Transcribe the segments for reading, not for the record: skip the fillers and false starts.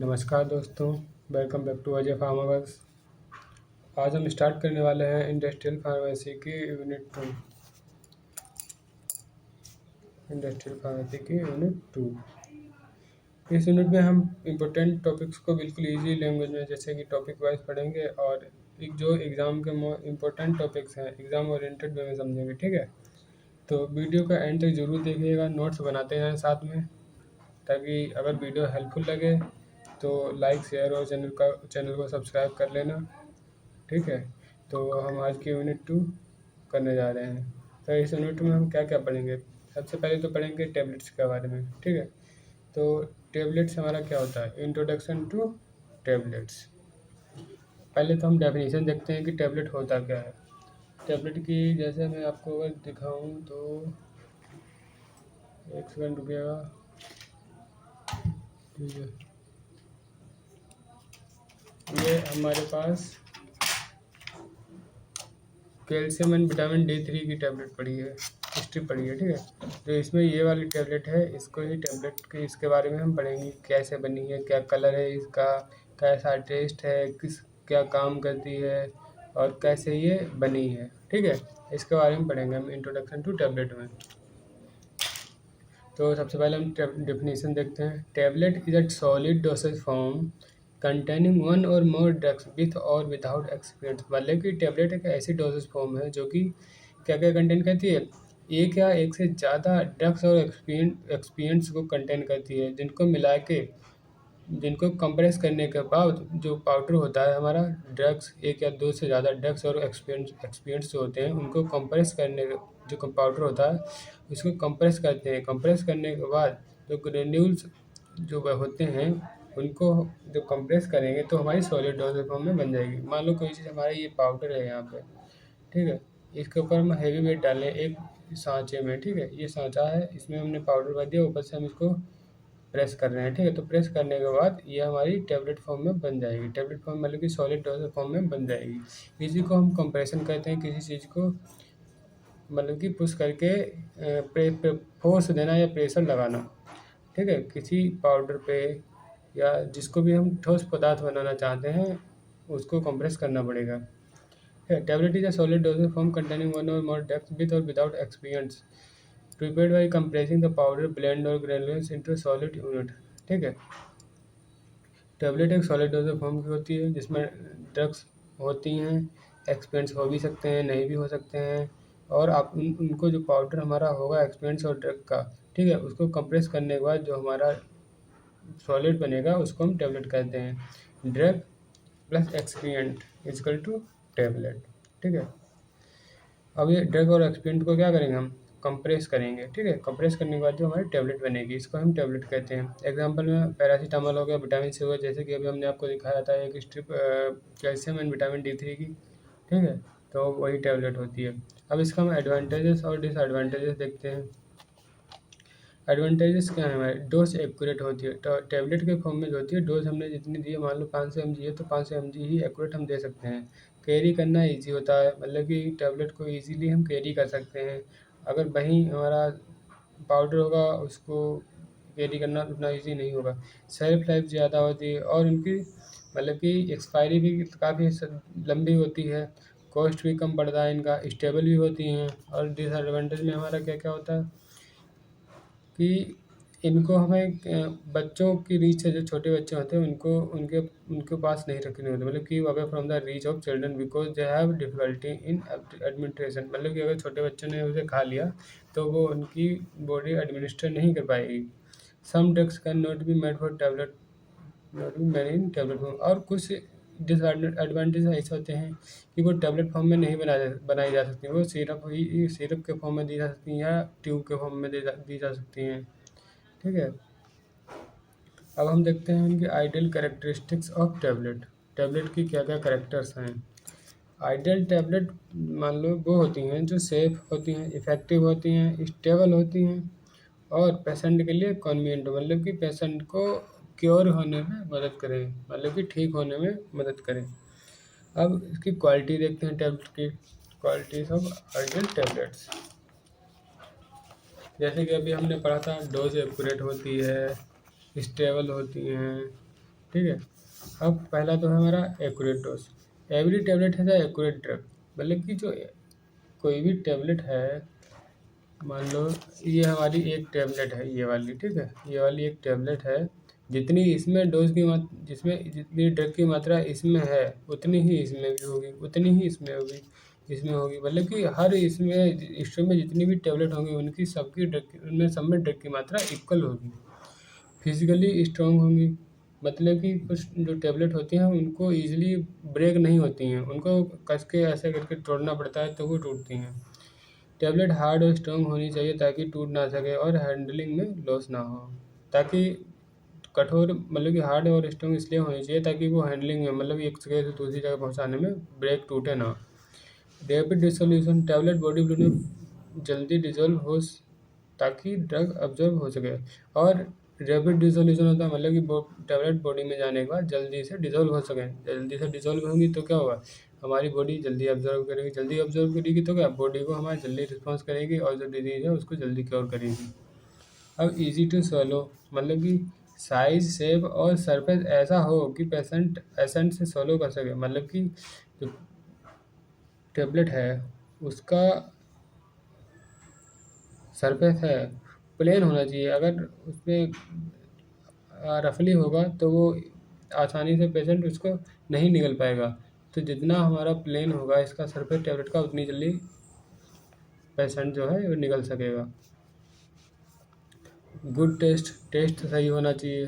नमस्कार दोस्तों, welcome back to Ajay फार्मावर्क्स। आज हम स्टार्ट करने वाले हैं इंडस्ट्रियल फार्मेसी की यूनिट 2। इस यूनिट में हम इम्पोर्टेंट टॉपिक्स को बिल्कुल इजी लैंग्वेज में जैसे कि टॉपिक वाइज पढ़ेंगे और जो एग्ज़ाम के इम्पोर्टेंट टॉपिक्स हैं एग्ज़ाम ओरिएंटेड वे में समझेंगे। ठीक है, तो वीडियो का एंड तक ज़रूर देखिएगा, नोट्स बनाते हैं साथ में, ताकि अगर वीडियो हेल्पफुल लगे तो लाइक शेयर और चैनल को सब्सक्राइब कर लेना। ठीक है, तो हम आज की यूनिट 2 करने जा रहे हैं। तो इस यूनिट में हम क्या क्या पढ़ेंगे? सबसे पहले तो पढ़ेंगे टैबलेट्स के बारे में। ठीक है, तो टैबलेट्स हमारा क्या होता है? Introduction to tablets. पहले तो हम डेफिनेशन देखते हैं कि टैबलेट होता क्या है। टैबलेट की जैसे मैं आपको अगर दिखाऊं तो एक सेकंड रुकिएगा। ठीक है, ये हमारे पास कैल्शियम एंड विटामिन D3 की टैबलेट पड़ी है, स्ट्रिप पड़ी है। ठीक है, तो इसमें ये वाली टैबलेट है, इसको ही टैबलेट के इसके बारे में हम पढ़ेंगे, कैसे बनी है, क्या कलर है इसका, कैसा टेस्ट है, क्या काम करती है और कैसे ये बनी है। ठीक है, इसके बारे में पढ़ेंगे हम इंट्रोडक्शन टू टैबलेट में। तो सबसे पहले हम डेफिनेशन देखते हैं। Tablet is a solid dosage form containing one or more drugs with और विदाउट एक्सपीरियंस। मतलब कि टैबलेट एक ऐसी डोसेज फॉर्म है जो कि क्या क्या कंटेन करती है? एक या एक से ज़्यादा ड्रग्स और एक्सपीरियंस को कंटेन करती है, जिनको कंप्रेस करने के बाद जो पाउडर होता है हमारा, ड्रग्स एक या दो से ज़्यादा ड्रग्स और एक्सपीरियंस जो होते हैं उनको कंप्रेस करने जो पाउडर होता है उसको कंप्रेस करते हैं। कंप्रेस करने के बाद जो ग्रेन्यूल्स जो होते हैं उनको जब कंप्रेस करेंगे तो हमारी सॉलिड डोसेज फॉर्म में बन जाएगी। मान लो कोई चीज़ हमारी ये पाउडर है यहाँ पे, ठीक है, इसके ऊपर हम हैवी वेट डालें एक सांचे में। ठीक है, ये सांचा है, इसमें हमने पाउडर भर दिया, ऊपर से हम इसको प्रेस कर रहे हैं। ठीक है, तो प्रेस करने के बाद ये हमारी टैबलेट फॉर्म में बन जाएगी। टैबलेट फॉर्म मतलब कि सॉलिड डोसेज फॉर्म में बन जाएगी। इसी को हम कंप्रेशन कहते हैं, किसी चीज़ को मतलब कि पुश करके फोर्स देना या प्रेशर लगाना। ठीक है, किसी पाउडर पे या जिसको भी हम ठोस पदार्थ बनाना चाहते हैं उसको कंप्रेस करना पड़ेगा। Tablet is a solid dosage form containing one or more drugs with और without experience prepared by compressing the powder blend और ग्रेनुल्स इनटू सॉलिड यूनिट। ठीक है, टैबलेट एक सॉलिड डोसेज फॉर्म की होती है जिसमें ड्रग्स होती हैं, एक्सपेंस हो भी सकते हैं, नहीं भी हो सकते हैं, और आप उनको जो पाउडर हमारा होगा एक्सपेंस और ड्रग का, ठीक है, उसको कंप्रेस करने के बाद जो हमारा सॉलिड बनेगा उसको हम टैबलेट कहते हैं। Drug plus excipient equal to tablet. ठीक है, अब ये ड्रग और एक्सपीरियंट को क्या करेंगे, हम कंप्रेस करेंगे। ठीक है, कंप्रेस करने के बाद जो हमारी टैबलेट बनेगी इसको हम टैबलेट कहते हैं। एग्जांपल में पैरासीटामोल हो गया, विटामिन सी हो गया, जैसे कि अभी हमने आपको दिखाया था एक strip calcium and vitamin D3 की। ठीक है, तो वही टैबलेट होती है। अब इसका हम एडवांटेजेस और डिसएडवांटेजेस देखते हैं। एडवांटेजेस क्या है हमारे? डोज एक्यूरेट होती है, तो टैबलेट के फॉर्म में जो होती है डोज हमने जितनी दी है, मान लो 500 mg है तो 500 mg ही एक्यूरेट हम दे सकते हैं। कैरी करना ईजी होता है, मतलब कि टैबलेट को ईजीली हम कैरी कर सकते हैं। अगर वहीं हमारा पाउडर होगा उसको कैरी करना उतना ईजी नहीं होगा। शेल्फ लाइफ ज़्यादा होती है और उनकी मतलब कि एक्सपायरी भी काफ़ी लंबी होती है। कॉस्ट भी कम पड़ता है इनका, स्टेबल भी होती हैं। और डिसएडवांटेज में हमारा क्या क्या होता है कि इनको हमें बच्चों की रीच है, जो छोटे बच्चे होते हैं उनको उनके उनके पास नहीं रखने होते, मतलब कि away from the reach of children because they have difficulty in administration. मतलब कि अगर छोटे बच्चों ने उसे खा लिया तो वो उनकी बॉडी एडमिनिस्टर नहीं कर पाएगी। Some drugs can not be made for tablet, not be made in tablet form. और कुछ डिसएडवांटेज ऐसे होते हैं कि वो टैबलेट फॉर्म में नहीं बनाई जा सकती, वो सिरप के फॉर्म में दी जा सकती हैं या ट्यूब के फॉर्म में दी जा सकती हैं। ठीक है, अब हम देखते हैं इनके ideal characteristics of tablet. Tablet की क्या क्या कैरेक्टर्स हैं? आइडियल टैबलेट मान लो वो होती हैं जो सेफ होती हैं, इफ़ेक्टिव होती हैं, स्टेबल होती हैं और पेशेंट के लिए कन्वीनियंट, मतलब कि पेशेंट को क्योर होने में मदद करें, मतलब कि ठीक होने में मदद करें। अब इसकी क्वालिटी देखते हैं टैबलेट की, क्वालिटीज ऑफ आइडियल टैबलेट्स। जैसे कि अभी हमने पढ़ा था, डोज एक्यूरेट होती है, स्टेबल होती हैं, ठीक है। अब पहला तो है हमारा एक्यूरेट डोज। एवरी टैबलेट है द एक्यूरेट ड्रग, मतलब कि जो कोई भी टैबलेट है, मान लो ये हमारी एक टैबलेट है, ये वाली, ठीक है, ये वाली एक टैबलेट है। जितनी इसमें डोज की मात्रा, जिसमें जितनी ड्रग की मात्रा इसमें है उतनी ही इसमें भी होगी, उतनी ही इसमें होगी, इसमें होगी, मतलब कि हर इसमें स्ट्रिंग में जितनी भी टैबलेट होंगी उनकी सबकी ड्रग, उनमें सब में ड्रग की मात्रा इक्वल होगी, फिजिकली स्ट्रांग होंगी। मतलब कि कुछ जो टैबलेट होती हैं उनको ईजिली ब्रेक नहीं होती हैं, उनको कस के ऐसे करके तोड़ना पड़ता है तो वो टूटती हैं। टैबलेट हार्ड और स्ट्रांग होनी चाहिए ताकि टूट ना सके और हैंडलिंग में लॉस ना हो। ताकि कठोर, मतलब कि हार्ड और स्ट्रांग इसलिए होनी चाहिए ताकि वो हैंडलिंग में, मतलब एक जगह से दूसरी जगह पहुंचाने में ब्रेक टूटे ना। Rapid dissolution, tablet body fluid में जल्दी डिजोल्व हो ताकि ड्रग अब्जॉर्ब हो सके। और रैपिड डिसोल्यूशन होता है मतलब कि टैबलेट बॉडी में जाने के बाद जल्दी से डिजोल्व हो सके। जल्दी से डिजोल्व होंगी तो क्या होगा, हमारी बॉडी जल्दी अब्जॉर्व करेगी, जल्दी अब्जॉर्व करेगी तो क्या, बॉडी को हमारी जल्दी रिस्पॉन्स करेगी और जो डिजीज़ है उसको जल्दी क्योर करेगी। अब इजी टू swallow, मतलब कि साइज, शेप और सरफेस ऐसा हो कि पेशेंट एसेंट से swallow कर सके, मतलब कि जो टेबलेट है उसका सरफेस है प्लेन होना चाहिए। अगर उसमें रफली होगा तो वो आसानी से पेशेंट उसको नहीं निगल पाएगा। तो जितना हमारा प्लेन होगा इसका सरफेस टेबलेट का, उतनी जल्दी पेशेंट जो है वो निगल सकेगा। गुड टेस्ट, टेस्ट सही होना चाहिए,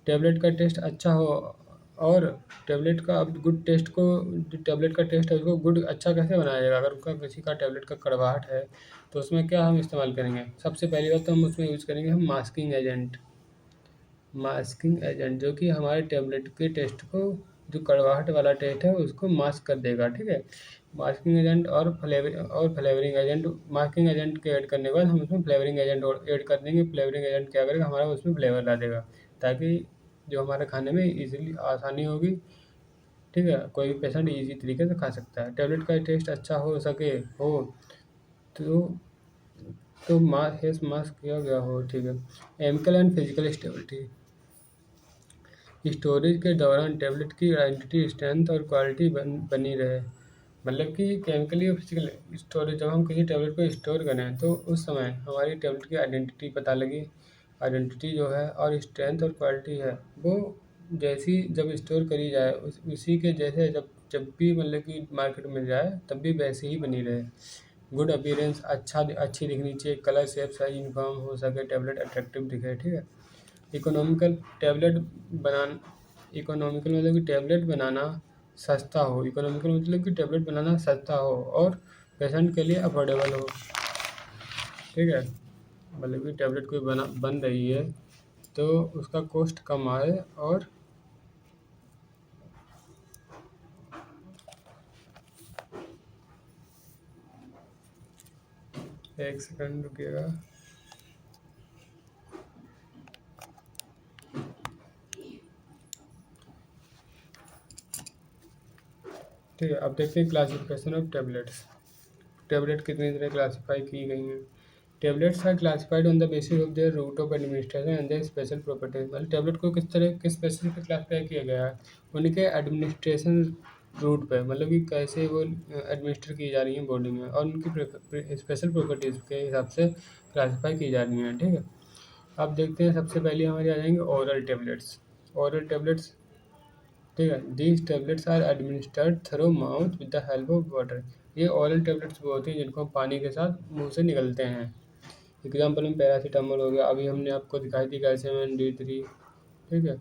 टैबलेट का टेस्ट अच्छा हो। और टैबलेट का, अब गुड टेस्ट को, जो टैबलेट का टेस्ट है उसको गुड अच्छा कैसे बनाया जाएगा। अगर उसका किसी का टैबलेट का कड़वाहट है तो उसमें क्या हम इस्तेमाल करेंगे, सबसे पहली बात तो हम उसमें यूज़ करेंगे हम मास्किंग एजेंट। मास्किंग एजेंट जो कि हमारे टैबलेट के टेस्ट को, जो कड़वाहट वाला टेस्ट है उसको मास्क कर देगा, ठीक है। मास्किंग एजेंट और फ्लेवरिंग एजेंट। मास्किंग एजेंट के ऐड करने के बाद हम उसमें फ्लेवरिंग एजेंट और ऐड कर देंगे। फ्लेवरिंग एजेंट क्या करेगा, हमारा उसमें फ्लेवर ला देगा ताकि जो हमारे खाने में इजीली आसानी होगी, ठीक है, कोई भी पेशेंट इजी तरीके से खा सकता है। टैबलेट का टेस्ट अच्छा हो सके हो तो मास्क किया गया हो, ठीक है। एमिकल एंड फिजिकल स्टेबिलिटी, स्टोरेज के दौरान टैबलेट की आइडेंटिटी, स्ट्रेंथ और क्वालिटी बनी रहे। मतलब कि केमिकली और फिजिकल स्टोरेज, जब हम किसी टैबलेट को स्टोर करें तो उस समय हमारी टैबलेट की आइडेंटिटी पता लगी। आइडेंटिटी जो है और स्ट्रेंथ और क्वालिटी है वो जैसी जब स्टोर करी जाए उसी के जैसे जब जब भी मतलब कि मार्केट में जाए तब भी वैसे ही बनी रहे। गुड अपीयरेंस, अच्छी दिखनी चाहिए, कलर शेप साइज यूनिफॉर्म हो सके, टैबलेट अट्रैक्टिव दिखे, ठीक है। इकोनॉमिकल टैबलेट बनाना, इकोनॉमिकल मतलब कि टैबलेट बनाना सस्ता हो। इकोनॉमिकल मतलब कि टैबलेट बनाना सस्ता हो और पेशेंट के लिए अफोर्डेबल हो, ठीक है। मतलब कि टैबलेट कोई बन रही है तो उसका कॉस्ट कम आए। और एक सेकंड रुकिएगा, ठीक है। अब देखते हैं क्लासिफिकेशन ऑफ टैबलेट्स। टैबलेट कितनी तरह क्लासीफाई की गई हैं। Tablets are classified on the basis of their route of administration and their special properties. मतलब टैबलेट को किस तरह, किस बेसिस पे क्लासिफाई किया गया है, उनके एडमिनिस्ट्रेशन रूट पे, मतलब कि कैसे वो एडमिनिस्टर की जा रही हैं बॉडी में, और उनकी स्पेशल प्रॉपर्टीज़ के हिसाब से क्लासिफाई की जा रही हैं, ठीक है। अब देखते हैं, सबसे पहले हमारे आ जाएंगे ओरल टैबलेट्स। ओरल टैबलेट्स, ठीक है, these tablets are administered through mouth with the help of water. ये ओरल टैबलेट्स वो होती हैं जिनको हम पानी के साथ मुंह से निकलते हैं। एग्जाम्पल में पैरासीटामोल हो गया, अभी हमने आपको दिखाई थी कैल्शियम D3, ठीक है।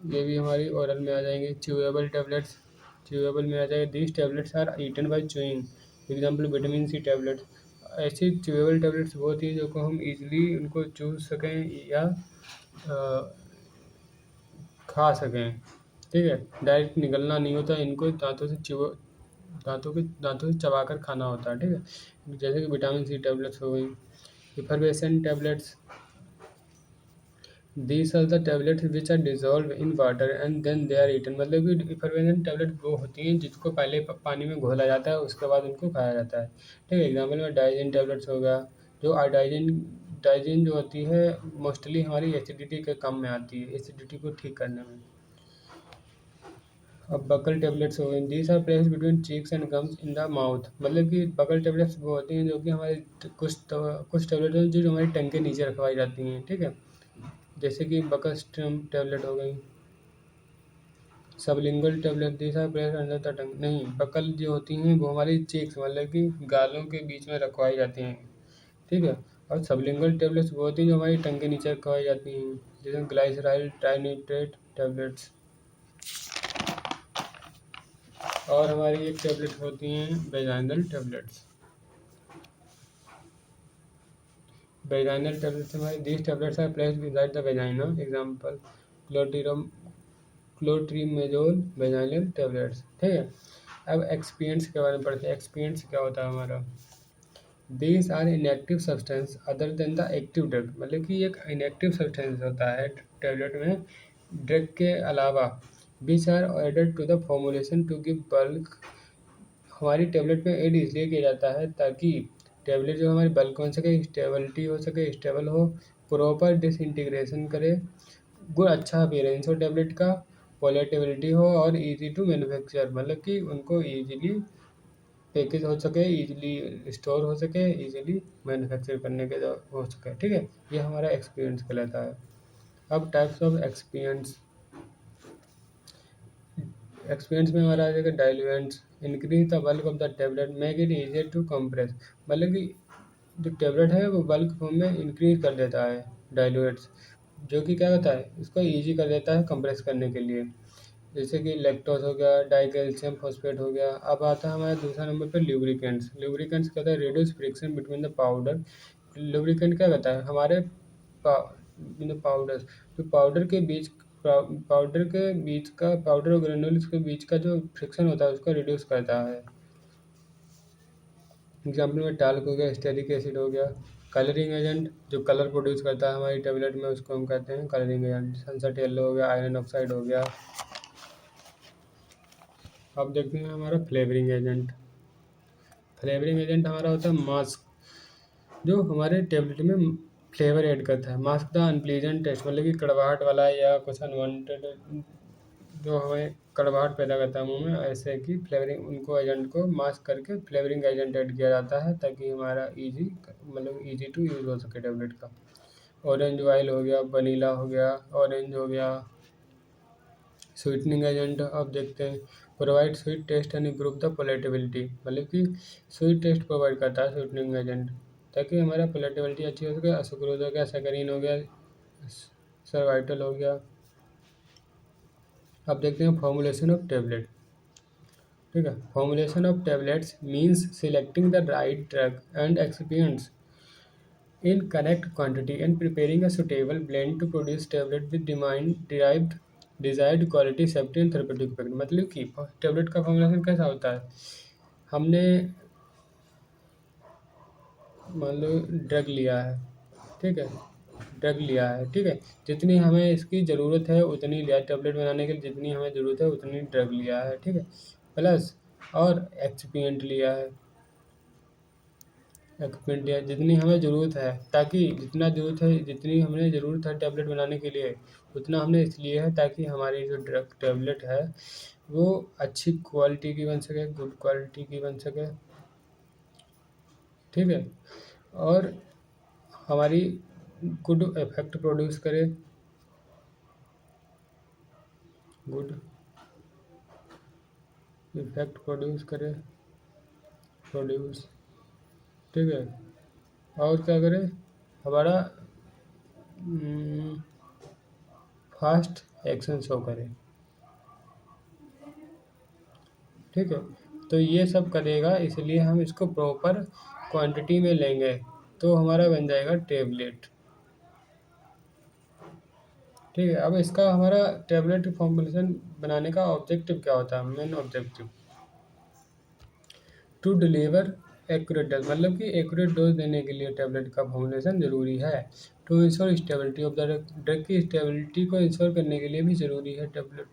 ये भी हमारी ओरल में आ जाएंगे। च्यूएबल टैबलेट्स, च्यूएबल में आ जाएगा, these tablets are eaten by chewing. Example vitamin C tablets. ऐसी च्यूएबल टैबलेट्स वो होती हैं जो को हम ईजिली उनको चूज सकें या खा सकें, ठीक है। डायरेक्ट निगलना नहीं होता, इनको दांतों से चबा कर खाना होता है, ठीक है। जैसे कि विटामिन C टैबलेट्स हो गई। Effervescent tablets, these are the tablets which are dissolve in water and then they are eaten. मतलब कि इफरवेसेंट टैबलेट वो होती हैं जिसको पहले पानी में घोला जाता है उसके बाद उनको खाया जाता है, ठीक है। एग्जाम्पल में डाइजिन टैबलेट्स हो गया, जो डाइजिन, डाइजिन जो होती है मोस्टली हमारी एसिडिटी के काम में आती है, एसिडिटी को ठीक करने में। अब बकल टेबलेट्स हो गई, these are placed between cheeks and gums in the mouth. मतलब कि बकल टेबलेट्स वो होती हैं जो कि हमारे कुछ टेबलेट हैं जो हमारी टंग के नीचे रखवाई जाती हैं, ठीक है। जैसे कि बकस्ट्रम टैबलेट हो गई, sublingual tablet, these are placed under the tongue. नहीं, बकल जो होती हैं वो हमारी चीक्स मतलब कि गालों के बीच में रखवाई जाती हैं, ठीक है। और सबलिंगुअल टैबलेट्स वो होती हैं जो हमारी टंग के नीचे रखवाई जाती हैं, जैसे ग्लाइसराइल ट्राइनिट्रेट टैबलेट्स। और हमारी एक टैबलेट होती हैं वेजाइनल टैबलेट्स। वेजाइनल टैबलेट्स हमारी these tablets are placed inside the vagina, example क्लोटिरम क्लोट्रीमेजोल वेजाइनल टैबलेट्स, ठीक है। अब एक्सपिएंट्स के बारे में पढ़ते हैं। एक्सपिएंट्स क्या होता है हमारा? These are inactive substance other than the active drug. मतलब कि एक इनएक्टिव सब्सटेंस होता है टैबलेट में ड्रग के अलावा, which are added to the formulation to give bulk. हमारी टैबलेट में ऐड इसलिए किया जाता है ताकि टैबलेट जो हमारी बल्क बन सके, स्टेबिलिटी हो सके, स्टेबल हो, प्रॉपर डिसइंटीग्रेशन करे, गुड अच्छा अपीयरेंस हो टैबलेट का, पोलेटेबिलिटी हो और इजी टू मैन्युफैक्चर। मतलब कि उनको इजीली पैकेज हो सके, इजीली स्टोर हो सके, इजीली मैन्युफैक्चर करने के हो सके, ठीक है। ये हमारा एक्सपीरियंस कहलाता है। अब टाइप्स ऑफ एक्सपीरियंस, एक्सपीरियंस में हमारा आ जाएगा diluents, increase the bulk of the tablet, make it easier to compress. मतलब कि जो टैबलेट है वो बल्क फॉर्म में इंक्रीज कर देता है डाइल्यूएंट्स, जो कि क्या होता है इसको ईजी कर देता है कंप्रेस करने के लिए। जैसे कि लैक्टोज हो गया, डाइकैल्शियम फॉस्फेट हो गया। अब आता है हमारा दूसरा नंबर पर ल्यूब्रिकेंट्स। ल्यूब्रिकेंट्स कहता है reduce friction between the powder. Lubricant क्या कहता है हमारे पाउडर, जो पाउडर के बीच का, पाउडर और ग्रेनुल्स के बीच का जो फ्रिक्शन होता है उसको रिड्यूस करता है। एग्जाम्पल में टाल्क हो गया, स्टेरिक एसिड हो गया। कलरिंग एजेंट जो कलर प्रोड्यूस करता है हमारी टेबलेट में उसको हम कहते हैं कलरिंग एजेंट। सनसेट येलो हो गया, आयरन ऑक्साइड हो गया। अब देखते हैं हमारा फ्लेवरिंग एजेंट। फ्लेवरिंग एजेंट हमारा होता है मास्क, जो हमारे टेबलेट में फ्लेवर ऐड करता है। मास्क द अनप्लीजेंट टेस्ट, मतलब कि कड़वाहट वाला या कुछ अनवांटेड जो हमें कड़वाहट पैदा करता है मुंह में, ऐसे कि फ्लेवरिंग उनको एजेंट को मास्क करके फ्लेवरिंग एजेंट ऐड किया जाता है ताकि हमारा ईजी मतलब ईजी टू यूज़ हो सके टेबलेट का। ऑरेंज ऑयल हो गया, वनीला हो गया, ऑरेंज हो गया। स्वीटनिंग एजेंट अब देखते हैं, provide sweet taste and improve the palatability. मतलब कि स्वीट टेस्ट प्रोवाइड करता है स्वीटनिंग एजेंट ताकि हमारा पलेटेबिलिटी अच्छी हो सके। सुक्रोज हो गया, सैकरीन हो गया, सर्वाइटल हो गया। अब देखते हैं फॉर्मुलेशन ऑफ टेबलेट, ठीक है। Formulation of tablets means selecting the right drug and excipients in correct quantity and preparing a suitable blend to produce tablet with derived desired quality, safety and therapeutic effect। मतलब कि tablet का formulation कैसा होता है, हमने मान लो drug लिया है, ठीक है, ड्रग लिया है, ठीक है, जितनी हमें इसकी ज़रूरत है उतनी लिया, टेबलेट बनाने के लिए जितनी हमें ज़रूरत है उतनी ड्रग लिया है, ठीक है, प्लस और एक्सपिएंट लिया है, इक्विपमेंट या जितनी हमें ज़रूरत है, ताकि जितना ज़रूरत है, जितनी हमें ज़रूरत है टैबलेट बनाने के लिए उतना हमने इसलिए है ताकि हमारी जो ड्रग टैबलेट है वो अच्छी क्वालिटी की बन सके, गुड क्वालिटी की बन सके, ठीक है, और हमारी गुड इफेक्ट प्रोड्यूस करे, गुड इफेक्ट प्रोड्यूस, ठीक है, और क्या करे हमारा फास्ट एक्शन शो करे, ठीक है। तो ये सब करेगा, इसलिए हम इसको प्रॉपर क्वांटिटी में लेंगे तो हमारा बन जाएगा टेबलेट, ठीक है। अब इसका हमारा टेबलेट फॉर्मुलेशन बनाने का ऑब्जेक्टिव क्या होता है, main objective to deliver accurate dose, मतलब कि एक्यूरेट डोज देने के लिए टेबलेट का फॉर्मुलेशन ज़रूरी है। To ensure stability of the drug की स्टेबिलिटी को इंश्योर करने के लिए भी ज़रूरी है tablet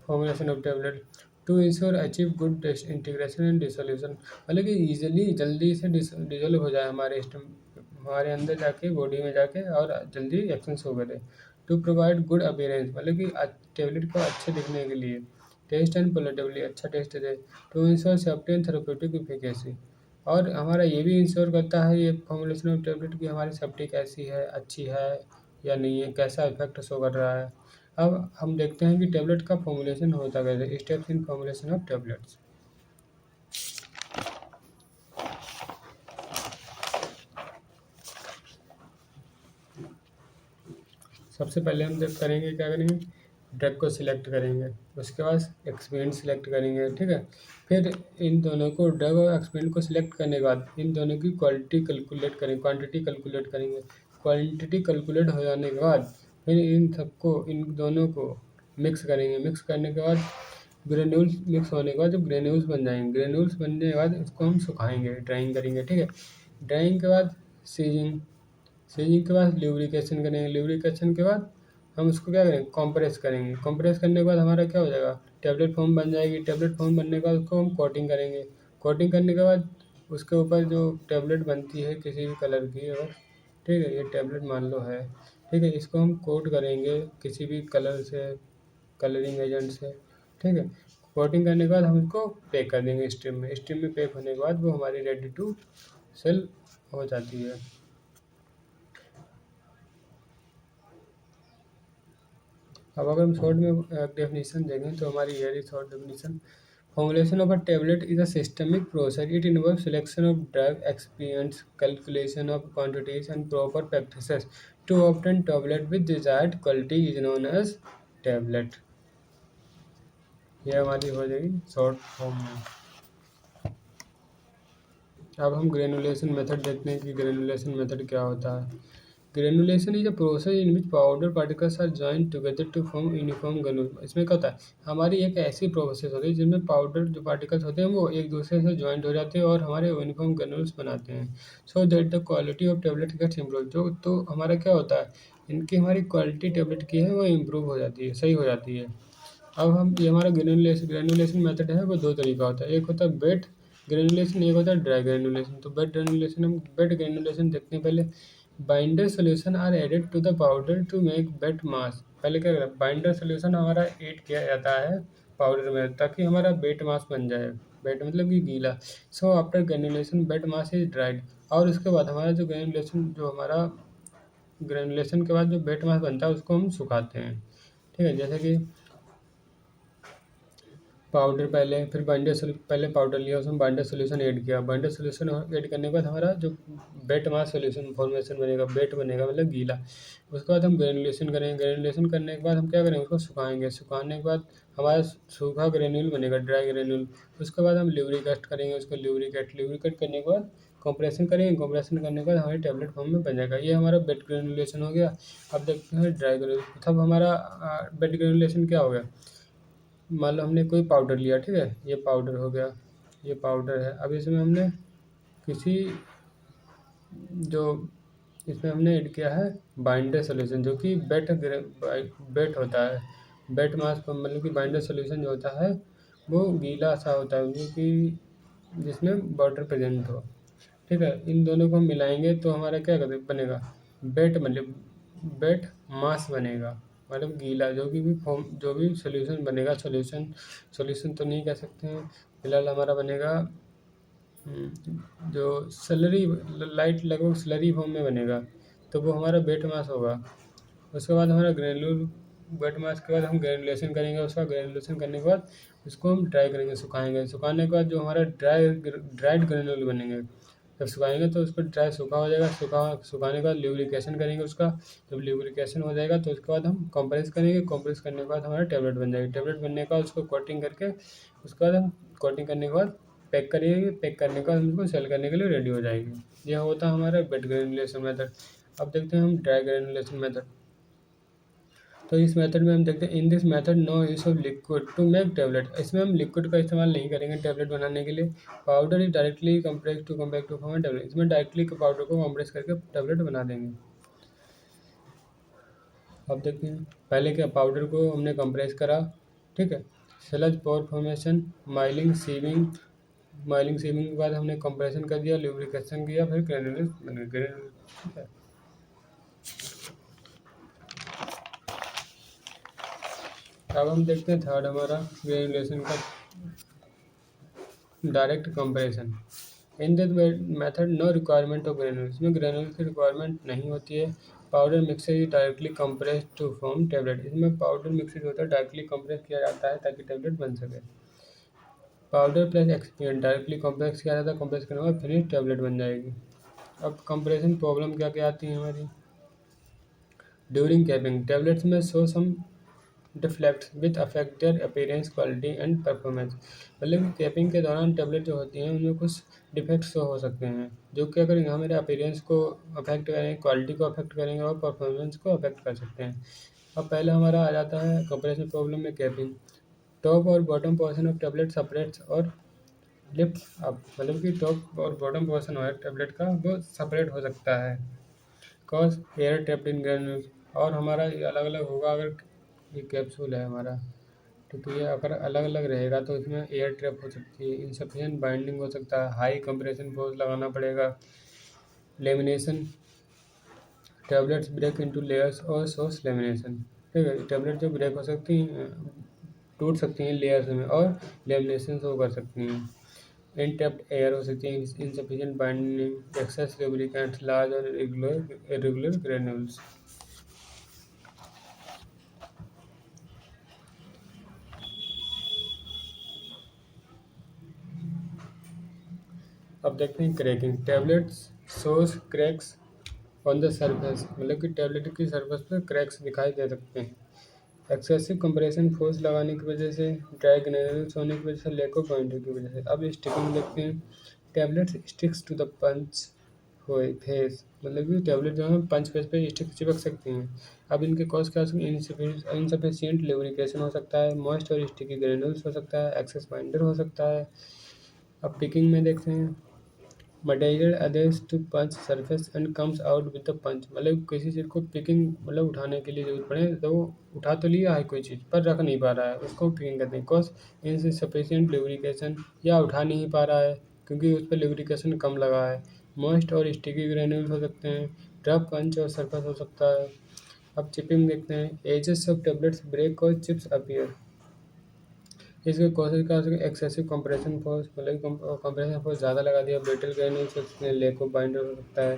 formulation of tablet. To ensure achieve good integration and dissolution, मतलब कि ईजिली जल्दी से डिजोल्व हो जाए हमारे अंदर जाके, बॉडी में जाके और जल्दी एक्शन शो करे। टू प्रोवाइड गुड अपीयरेंस, मतलब कि टेबलेट को अच्छे दिखने के लिए। टेस्ट एंड पोलेटेबली, अच्छा टेस्ट दे, to ensure safety and therapeutic efficacy, और हमारा ये भी इंश्योर करता है ये फॉर्मुलेशन ऑफ टेबलेट की हमारी सेफ्टी कैसी है, अच्छी है या नहीं है, कैसा इफेक्ट शो कर रहा है। अब हम देखते हैं कि टेबलेट का फॉर्मुलेशन होता कैसे, steps in formulation of tablets. सबसे पहले हम जब करेंगे क्या करेंगे, ड्रग को सिलेक्ट करेंगे, उसके बाद एक्सपेरिएंट सिलेक्ट करेंगे, ठीक है। फिर इन दोनों को, ड्रग और एक्सपेरिएंट को सिलेक्ट करने के बाद इन दोनों की क्वालिटी कैलकुलेट करेंगे, क्वांटिटी कैलकुलेट करेंगे। क्वांटिटी कैलकुलेट हो जाने के बाद फिर इन सबको, इन दोनों को मिक्स करेंगे। मिक्स करने के बाद ग्रेन्यूल्स मिक्स होने के बाद जब ग्रेन्यूल्स बन जाएंगे, ग्रेन्यूल्स बनने के बाद इसको हम सुखाएंगे, ड्राइंग करेंगे, ठीक है। ड्राइंग के बाद सीजिंग, सीजिंग के बाद ल्यूब्रिकेशन करेंगे, ल्यूब्रिकेशन के बाद हम उसको क्या करेंगे, कंप्रेस करेंगे। कंप्रेस करने के बाद हमारा क्या हो जाएगा, टैबलेट फॉर्म बन जाएगी। टैबलेट फॉर्म बनने के बाद उसको हम कोटिंग करेंगे। कोटिंग करने के बाद उसके ऊपर जो टैबलेट बनती है किसी भी कलर की, और ठीक है, ये टैबलेट मान लो है, ठीक है, इसको हम कोट करेंगे किसी भी कलर से, कलरिंग एजेंट से, ठीक है। कोटिंग करने के बाद हम इसको पैक कर देंगे स्ट्रिप में। स्ट्रिप में पैक होने के बाद वो हमारी रेडी टू सेल हो जाती है। अब अगर हम शॉर्ट में डेफिनेशन देखें तो हमारी ये short definition, formulation of a tablet is a systemic process. It involves selection of drug, excipients, calculation of quantities, and proper practices to obtain tablet with desired quality is known as tablet. ये हमारी हो जाएगी short form में। अब हम granulation method देखते हैं कि ग्रेनुलेशन मेथड क्या होता है। Granulation is a process in which powder particles are joined together to form uniform granule. इसमें क्या होता है, हमारी एक ऐसी प्रोसेस होती है जिसमें पाउडर जो पार्टिकल्स होते हैं वो एक दूसरे से जॉइंट हो जाते हैं और हमारे यूनिफॉर्म ग्रेनुल्स बनाते हैं, so that the quality of tablet gets improve. जो तो हमारा क्या होता है, इनकी हमारी क्वालिटी टेबलेट की है वो इम्प्रूव हो जाती है, सही हो जाती है। अब हम ये हमारा ग्रेनुलेशन मेथड है वो दो तरीका होता है, एक होता है वेट ग्रेनुलेशन, एक होता है ड्राई ग्रेनुलेशन। तो वेट ग्रेनुलेशन, हम वेट ग्रेनुलेशन देखते हैं। पहले binder solution are added to the powder to make wet mass. पहले क्या करें, बाइंडर सोल्यूशन हमारा ऐड किया जाता है पाउडर में ताकि हमारा वेट मास बन जाए, वेट मतलब कि गीला। So after granulation weight mass is dried, और उसके बाद हमारा जो ग्रेनुलेशन, जो हमारा ग्रेनुलेशन के बाद जो वेट मास बनता है उसको हम सुखाते हैं, ठीक है। जैसे कि पाउडर पहले, फिर पहले पाउडर लिया, उसमें बाइंडर सोल्यूशन ऐड किया। बाइंडर सोल्यूशन ऐड करने के बाद हमारा जो बेट मास सोल्यूशन फॉर्मेशन बनेगा, बेट बनेगा मतलब गीला। उसके बाद हम ग्रेनुलेशन करेंगे। ग्रेनुलेशन करने के बाद हम क्या करेंगे, उसको सुखाएंगे। सुखाने के बाद हमारा सूखा ग्रेन्यूल बनेगा, ड्राई ग्रेन्यूल। उसके बाद हम ल्यूब्रिकेट करेंगे उसको, ल्यूब्रिकेट करने के बाद कंप्रेशन करेंगे। कंप्रेशन करने के बाद हमारे टैबलेट फॉर्म में बन जाएगा। ये हमारा बेट ग्रेनुलेशन हो गया। अब देखते हैं ड्राई ग्रेनुलेशन। तब हमारा बेट ग्रेनुलेशन क्या हो गया, मान लो हमने कोई पाउडर लिया, ठीक है, ये पाउडर हो गया, ये पाउडर है। अब इसमें हमने किसी, जो इसमें हमने ऐड किया है बाइंडर सोल्यूशन, जो कि बेट होता है, बेट मास मतलब कि बाइंडर सोल्यूशन जो होता है वो गीला सा होता है, जो कि जिसमें वाटर प्रेजेंट हो, ठीक है। इन दोनों को हम मिलाएंगे तो हमारा क्या बनेगा, बेट मतलब बेट मास बनेगा, मतलब गीला, जो कि भी फॉर्म, जो भी सोल्यूशन बनेगा, सोल्यूशन तो नहीं कह सकते हैं फिलहाल, हमारा बनेगा जो स्लरी, लाइट लगभग स्लरी फॉर्म में बनेगा, तो वो हमारा बेट मास होगा। उसके बाद हमारा ग्रेनुलर, वेट मास के बाद हम ग्रेनुलेशन करेंगे। उसका ग्रेनुलेशन करने के बाद उसको हम ड्राई करेंगे, सुखाएंगे। सुखाने के बाद जो हमारा ड्राइड ग्रेनुल बनेंगे, जब सुखाएंगे तो उसको ड्राई सूखा हो जाएगा। सुखाने के बाद ल्यूब्रिकेशन करेंगे उसका। जब ल्यूब्रिकेशन हो जाएगा तो उसके बाद हम कंप्रेस करेंगे। कंप्रेस करने के बाद हमारा टैबलेट बन जाएगी। टैबलेट बनने के बाद उसको कोटिंग करके, उसके बाद हम कोटिंग करने के बाद पैक करेंगे। पैक करने के बाद हम उसको सेल करने के लिए रेडी हो जाएगी। यह होता है हमारा वेट ग्रेनुलेशन मेथड। अब देखते हैं हम ड्राई ग्रेनुलेशन मेथड। तो इस मेथड में हम देखते हैं, in this method no use of liquid to make tablet. इसमें हम लिक्विड का इस्तेमाल नहीं करेंगे टैबलेट बनाने के लिए। Powder is directly compress to form tablet. इसमें डायरेक्टली पाउडर को कंप्रेस करके टैबलेट बना देंगे। अब देखते हैं, पहले क्या, पाउडर को हमने कंप्रेस करा, ठीक है। Slug pore formation, milling sieving, milling sieving के बाद हमने कंप्रेशन कर दिया, ल्यूब्रिकेशन किया, फिर ग्रेनुलर बन गए, ग्रेनुलर, ठीक है। अब हम देखते हैं थर्ड हमारा ग्रेजुलेशन का direct comparison. In this method no requirement of granules, इसमें ग्रेनुल्स की रिक्वायरमेंट नहीं होती है। Powder mixer is directly compress to form tablet, इसमें पाउडर मिक्सर होता है डायरेक्टली कंप्रेस किया जाता है ताकि टेबलेट बन सके। पाउडर प्लस एक्सपीरियंट डायरेक्टली कंप्रेस किया जाता है, कंप्रेस करने के बाद फिनिश टेबलेट बन जाएगी। अब कंप्रेशन प्रॉब्लम क्या क्या आती है हमारी। ड्यूरिंग कैपिंग टेबलेट्स में show some deflects with affect their appearance quality and performance, मतलब कि कैपिंग के दौरान टेबलेट जो होती हैं उनमें कुछ डिफेक्ट्स शो हो सकते हैं जो कि अगर हमारे अपीयरेंस को अफेक्ट करेंगे, क्वालिटी को अफेक्ट करेंगे और परफॉर्मेंस को अफेक्ट कर सकते हैं। अब पहले हमारा आ जाता है कंप्रेशन प्रॉब्लम में कैपिंग। टॉप और bottom portion of tablet separates और लिफ्ट अप, मतलब कि टॉप और बॉटम पोर्शन है टेबलेट का वो सेपरेट हो सकता है cause air trapped in granules, और हमारा ये अलग अलग होगा अगर ये कैप्सूल है हमारा, तो ये अगर अलग अलग रहेगा तो इसमें एयर ट्रैप हो सकती है, इनसफिशिएंट बाइंडिंग हो सकता है, हाई कंप्रेशन फोर्स लगाना पड़ेगा, lamination tablets break into layers और सोर्स लेमिनेशन। ठीक है, टैबलेट जो ब्रेक हो सकती हैं, टूट सकती हैं लेयर्स में और लेमिनेशन शो कर सकती हैं। इनटेप्ट एयर हो सकती है, insufficient binding, excess lubricants, large और इरेगुलर ग्रेन्यूल्स। अब देखते हैं cracking tablets shows cracks on the surface, मतलब कि टैबलेट की सरफेस पर क्रैक्स दिखाई दे सकते हैं। एक्सेसिव कंप्रेशन फोर्स लगाने की वजह से, ड्राई ग्रेन्यूल्स होने की वजह से, लैक ऑफ बाइंडिंग की वजह से। अब स्टिकिंग देखते हैं। Tablets sticks to the punch face, मतलब कि टैबलेट जो है पंच फेस पे स्टिक चिपक सकती हैं। अब इनके कॉज क्या हो सकते हैं, इनसफिशियंट लुब्रिकेशन हो सकता है, मॉइस्ट और स्टिकी ग्रेन्यूल्स हो सकता है, एक्सेस बाइंडर हो सकता है। अब पिकिंग में देखते हैं। Material adheres to punch surface and comes out with the punch, मतलब किसी चीज़ को पिकिंग मतलब उठाने के लिए जरूरत पड़े तो वो उठा तो लिया है कोई चीज़ पर रख नहीं पा रहा है, उसको पिकिंग कहते हैं। बिकॉज इनसफिशिएंट लुब्रिकेशन, या उठा नहीं पा रहा है क्योंकि उस पर लुब्रिकेशन कम लगा है। मॉइस्ट और स्टिकी ग्रेन्यूल्स हो सकते हैं, रफ पंच और सरफेस हो सकता है। अब चिपिंग देखते हैं। एजेस ऑफ टेबलेट्स ब्रेक और चिप्स अपीयर, इसके कॉजेज का एक्सेसिव कंप्रेशन फोर्स, मतलब कंप्रेशन फोर्स ज़्यादा लगा दिया, ब्रिटल ग्रेन्यूल्स हो सकते हैं, लैक ऑफ बाइंडर हो सकता है।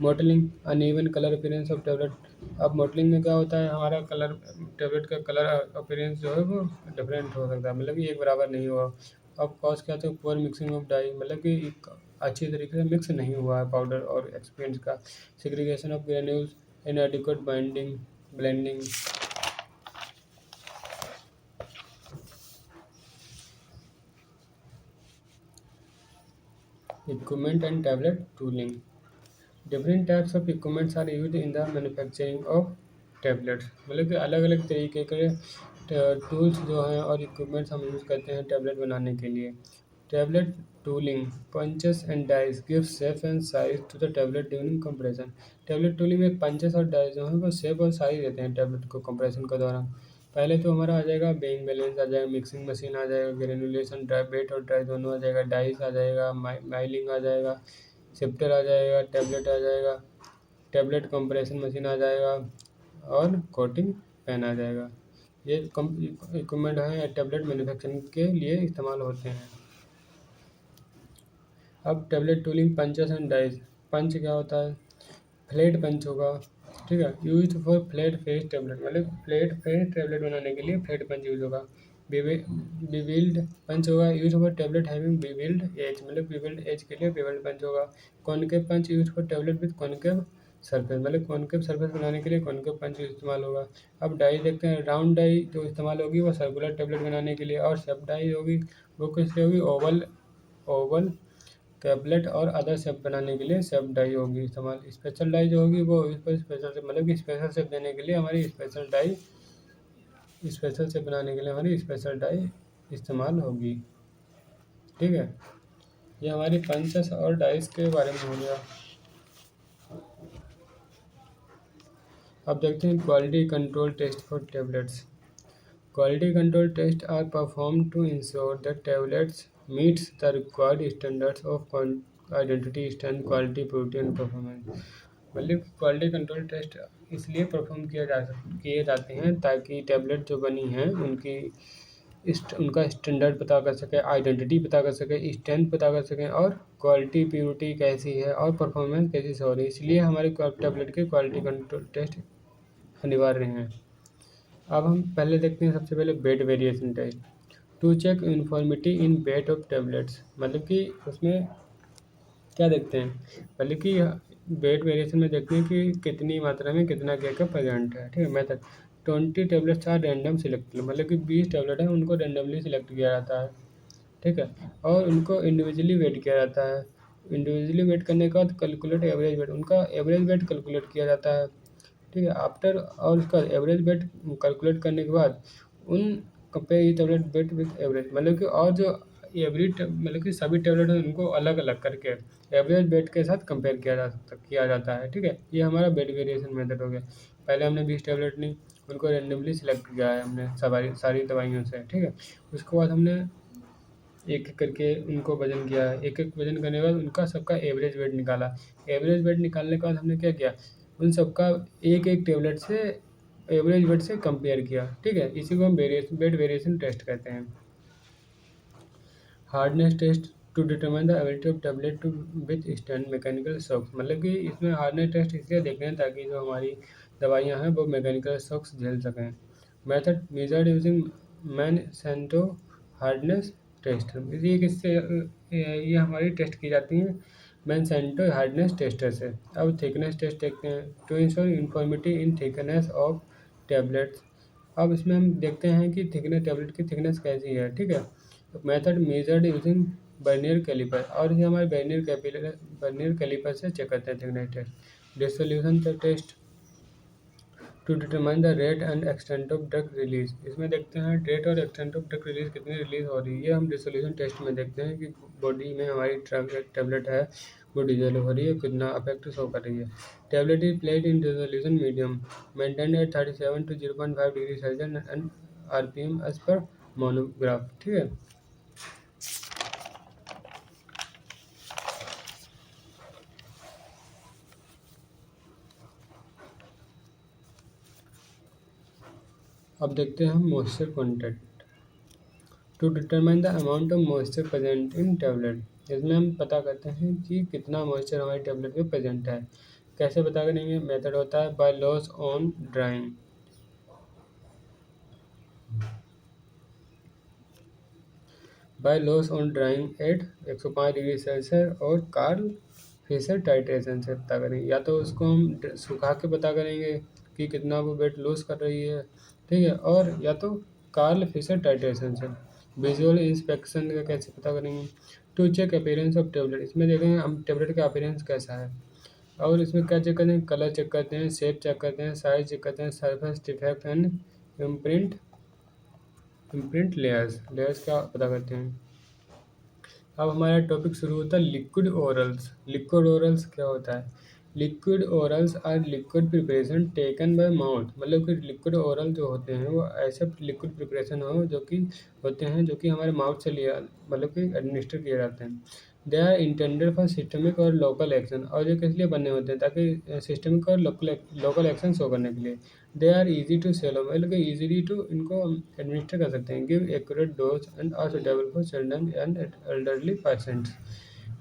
Modelling uneven colour appearance of tablet, अब मॉडलिंग में क्या होता है हमारा कलर, टेबलेट का कलर अपीयरेंस जो है वो डिफरेंट हो सकता है, मतलब कि एक बराबर नहीं हुआ। अब कॉज क्या होता है पुअर मिक्सिंग ऑफ डाई, मतलब कि अच्छी तरीके से मिक्स नहीं हुआ है पाउडर और एक्सपेंट्स का। Segregation of granules, inadequate binding blending. Equipment and tablet tooling, different types of equipments are use in the manufacturing of tablets, मतलब कि अलग अलग तरीके के टूल्स जो हैं और इक्विपमेंट्स हम यूज़ करते हैं टैबलेट बनाने के लिए। Tablet tooling punches and dies give shape and size to the tablet during compression, tablet tooling में पंचेस और डाइस जो हैं वो शेप और साइज देते हैं टैबलेट को कंप्रेशन के दौरान। पहले तो हमारा आ जाएगा बेइंग बैलेंस आ जाएगा, मिक्सिंग मशीन आ जाएगा, ग्रेनुलेशन ड्राई वेट और ड्राई दोनों आ जाएगा, डाइस आ जाएगा, माइलिंग आ जाएगा, शिफ्टर आ जाएगा, टैबलेट आ जाएगा, टैबलेट कंप्रेशन मशीन आ जाएगा और कोटिंग पेन आ जाएगा। ये इक्विपमेंट हैं टैबलेट मैन्युफैक्चरिंग के लिए इस्तेमाल होते हैं। अब tablet tooling punches and dies, punch क्या होता है, फ्लैट पंच होगा, ठीक है, use for flat face tablet, मतलब फ्लैट फेस टैबलेट बनाने के लिए फ्लैट पंच यूज होगा। बिविल्ड पंच होगा, use for tablet having bevelled edge, मतलब बिविल्ड एज के लिए बिविल्ड पंच होगा। Concave punch use for tablet with concave surface, मतलब कॉनकेव सरफेस बनाने के लिए कॉनकेव पंच इस्तेमाल होगा। अब डाई देखते हैं। राउंड डाई जो इस्तेमाल होगी वो सर्कुलर टैबलेट बनाने के लिए, और सब डाई होगी वो किस लिए होगी, ओवल ओवल टैबलेट और अदर शेप बनाने के लिए शेप डाई होगी इस्तेमाल। स्पेशल डाई जो होगी वो इस पर स्पेशल शेप, मतलब कि स्पेशल शेप देने के लिए हमारी स्पेशल डाई, स्पेशल शेप बनाने के लिए हमारी स्पेशल डाई इस्तेमाल होगी। ठीक है, ये हमारी पंचेस और डाइस के बारे में हो गया। अब देखते हैं quality control test for tablets. Quality control tests are performed to ensure that tablets meets the required standards of identity, strength, quality, purity, and performance. मतलब कि क्वालिटी कंट्रोल टेस्ट इसलिए परफॉर्म किए जाते हैं ताकि टैबलेट जो बनी हैं उनका स्टैंडर्ड पता कर सकें, आइडेंटिटी पता कर सकें, स्ट्रेंथ पता कर सकें और क्वालिटी प्योरिटी कैसी है और परफॉर्मेंस कैसी से हो रही है। इसलिए हमारे टैबलेट के क्वालिटी कंट्रोल टेस्ट अनिवार्य हैं। अब हम पहले देखते हैं सबसे पहले weight variation test to check uniformity in weight of tablets. मतलब कि उसमें क्या देखते हैं, पहले कि वेट वेरिएशन में देखते हैं कि कितनी मात्रा में कितना क्या क्या प्रेजेंट है। ठीक है, method 20 tablets are random select, मतलब कि 20 टैबलेट हैं उनको रैंडमली सिलेक्ट किया जाता है। ठीक है, और उनको इंडिविजुअली वेट किया जाता है। इंडिविजुअली वेट करने के बाद कैलकुलेट एवरेज वेट, उनका एवरेज वेट कैलकुलेट किया जाता है। ठीक है, आफ्टर और उसका एवरेज वेट कैलकुलेट करने के बाद उन कंपेयर ये टैबलेट वेट विथ एवरेज, मतलब कि और जो मतलब कि सभी टैबलेट हैं उनको अलग अलग करके एवरेज वेट के साथ कंपेयर किया जाता है। ठीक है, ये हमारा वेट वेरिएशन मेथड हो गया। पहले हमने 20 टैबलेट ली, उनको रेंडमली सिलेक्ट किया है हमने सारी दवाइयों से। ठीक है, उसके बाद हमने एक एक करके उनको वजन किया है। एक एक वजन करने के बाद उनका सबका एवरेज वेट निकाला। एवरेज वेट निकालने के बाद हमने क्या किया, उन सबका एक एक टेबलेट से एवरेज वेट से कंपेयर किया। ठीक है, इसी को हम वेट वेरिएशन टेस्ट कहते हैं। Hardness test to determine the ability of tablet to withstand mechanical shocks, मतलब कि इसमें हार्डनेस टेस्ट इसलिए देखते हैं ताकि जो हमारी दवाइयाँ हैं वो मैकेनिकल शॉक्स झेल सकें। Method measured using Monsanto hardness test, ये किससे ये हमारी टेस्ट की जाती हैं मैन सेंटो हार्डनेस टेस्टर से। अब थिकनेस टेस्ट देखते हैं to ensure uniformity in thickness of tablets. अब इसमें हम देखते हैं कि थिकनेस टैबलेट की थिकनेस कैसी है। ठीक है, method measured using vernier caliper, और ये हमारे वर्नियर कैलिपर से चेक करते हैं thickness test. Dissolution test to determine the rate and extent of drug release, इसमें देखते हैं रेट और एक्सटेंट ऑफ ड्रग रिलीज कितनी रिलीज हो रही है। ये हम डिसोल्यूशन टेस्ट में देखते हैं कि बॉडी में हमारी टैबलेट है वो डिजोल्व हो रही है, कितना अफेक्ट शो कर रही है। Tablet is placed in dissolution medium maintain at 37 to 0.5 degree Celsius and RPM as per monograph. ठीक है, अब देखते हैं हम moisture content to determine the amount of moisture present in tablet. इसमें हम पता करते हैं कि कितना मॉइस्चर हमारी टैबलेट में प्रेजेंट है। कैसे पता करेंगे, मेथड होता है by loss on drying. By loss on drying at 105 degree Celsius और कार्ल फिशर टाइट्रेशन से पता करेंगे। या तो उसको हम सुखा के पता करेंगे कि कितना वो वेट लॉस कर रही है। ठीक है, और या तो कार्ल फिशर टाइट्रेशन से। विजुअल इंस्पेक्शन का कैसे पता करेंगे, to check appearance of tablet, इसमें देखेंगे हम टेबलेट का अपीयरेंस कैसा है। और इसमें क्या चेक करते हैं, कलर चेक करते हैं, शेप चेक करते हैं, साइज चेक करते हैं, surface defect and imprint imprint layers का पता करते हैं। अब हमारा टॉपिक शुरू होता है लिक्विड ओरल्स। लिक्विड ओरल्स क्या होता है, liquid orals are liquid preparation taken by mouth, मतलब कि लिक्विड ओरल जो होते हैं वो ऐसे लिक्विड प्रिपरेशन होते हैं जो कि हमारे माउथ से लिया मतलब कि एडमिनिस्टर किए जाते हैं। They are intended for systemic और लोकल एक्शन, और ये किस लिए बने होते हैं, ताकि सिस्टमिक और लोकल एक्शन शो करने के लिए। They are easy to swallow, मतलब कि ईजीली टू इनको एडमिनिस्टर कर सकते हैं। Give accurate dose and are suitable for children and elderly patients,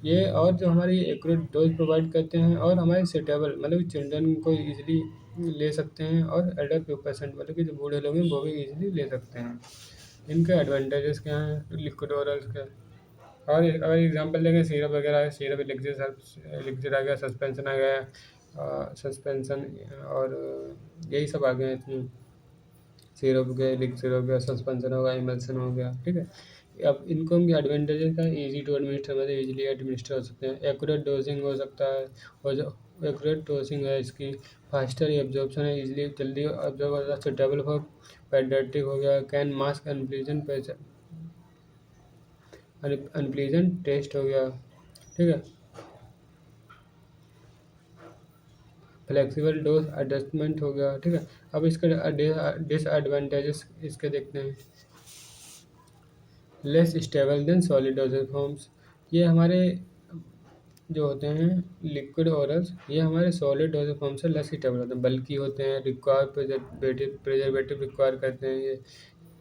ये और जो हमारी एक्यूरेट डोज प्रोवाइड करते हैं और हमारे सुटेबल मतलब चिल्ड्रन को इजीली ले सकते हैं और एल्डर पेशेंट मतलब कि जो बूढ़े लोग हैं वो भी इजीली ले सकते हैं। इनके एडवांटेजेस क्या हैं लिक्विड ओरल्स के, और अगर एग्जांपल देंगे सिरप वगैरह है, सिरप एलिक्सिर आ गया, सस्पेंशन आ गया, सस्पेंशन और यही सब आ गए हैं इसमें। सिरप हो गया, एलिक्सिर हो गया, सस्पेंशन हो गया, इमल्सन हो गया। ठीक है, अब इनको हम एडवांटेजेस का इजी टू एडमिनिस्टर, मतलब इजीली एडमिनिस्टर हो सकते हैं। एक्यूरेट डोजिंग हो सकता है, और जो एक्यूरेट डोजिंग है इसकी, फास्टर एब्जॉर्प्शन है, इजीली जल्दी ऑब्जॉर्व होता है, सुटेबल फॉर पेडियाट्रिक हो गया, कैन मास्क अनप्लीजेंट टेस्ट हो गया। ठीक है, फ्लेक्सिबल डोज एडजस्टमेंट हो गया। ठीक है, अब इसके डिसएडवांटेजेस इसके देखते हैं। Less stable than solid dosage forms, ये हमारे जो होते हैं लिक्विड ओरल्स, ये हमारे सॉलिड डोजेज फॉर्म से लेस हीटेबल होते हैं, बल्कि होते हैं, प्रिजर्वेटिव रिक्वायर करते हैं ये,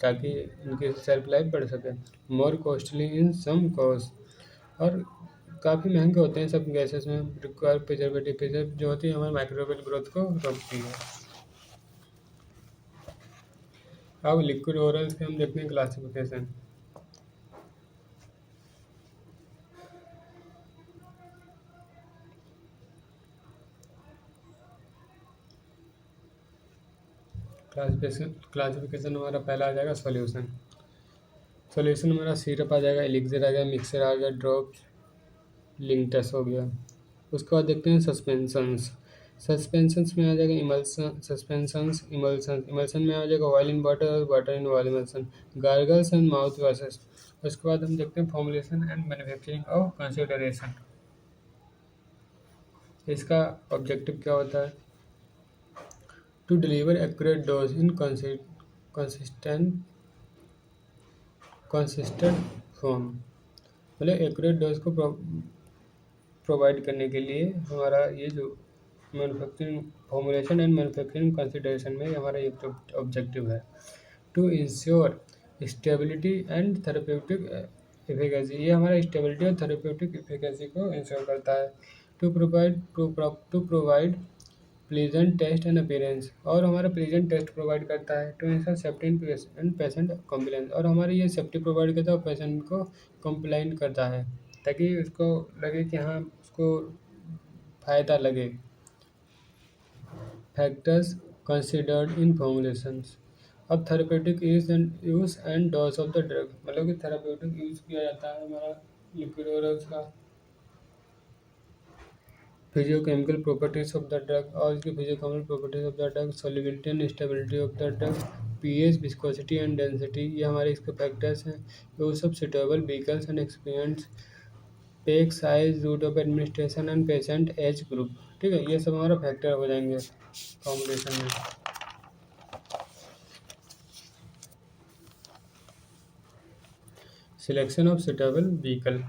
ताकि इनकी सेल्फ लाइफ बढ़ सके। मोर कॉस्टली इन सम कॉज, और काफ़ी महंगे होते हैं सब गैसेस में। रिक्वायर प्रिजर्वेटिव जो होती है हमारे माइक्रोबियल ग्रोथ को रोकती है। अब लिक्विड ओरल्स के हम देखते हैं क्लासिफिकेशन। क्लासिफिकेशन हमारा पहला आ जाएगा सॉल्यूशन। सॉल्यूशन हमारा सिरप आ जाएगा, एलिक्सर आ गया, मिक्सर आ गया, ड्रॉप, लिंकटेस हो गया। उसके बाद देखते हैं सस्पेंशंस। सस्पेंशंस में आ जाएगा इमल्सन, सस्पेंशंस, इमल्सन में आ जाएगा ऑयल इन वाटर और water in oil emulsion, gargles and mouth washes. उसके बाद हम देखते हैं formulation and manufacturing of consideration. इसका ऑब्जेक्टिव क्या होता है? To deliver accurate dose in consistent form, मतलब एक्यूरेट डोज को प्रोवाइड करने के लिए हमारा ये जो manufacturing formulation and manufacturing consideration में हमारा ये ऑब्जेक्टिव है। To ensure stability and therapeutic efficacy, ये हमारा स्टेबिलिटी और थेरेप्यूटिक एफिकेसी को इंश्योर करता है। To provide pleasant taste and appearance, और हमारा प्लीजेंट टेस्ट प्रोवाइड करता है। To ensure safety and patient compliance, और हमारी ये सेफ्टी प्रोवाइड करता है और पेशेंट को कॉम्प्लाइंट करता है, ताकि उसको लगे कि हाँ उसको फ़ायदा लगे। Factors considered in formulations. अब therapeutic use and dose of the drug, मतलब कि थेरेप्यूटिक यूज़ किया जाता है हमारा लिक्विड ओरल्स का। Physiochemical properties of the drug, और इसकी physiochemical properties of the drug, solubility and stability of the drug, pH, viscosity and density, ये हमारे इसके फैक्टर्स हैं। Use of suitable vehicles and experience, pack size, route of administration and patient age group. ठीक है, ये सब हमारा factor हो जाएंगे फॉर्मुलेशन में। Selection of suitable vehicle.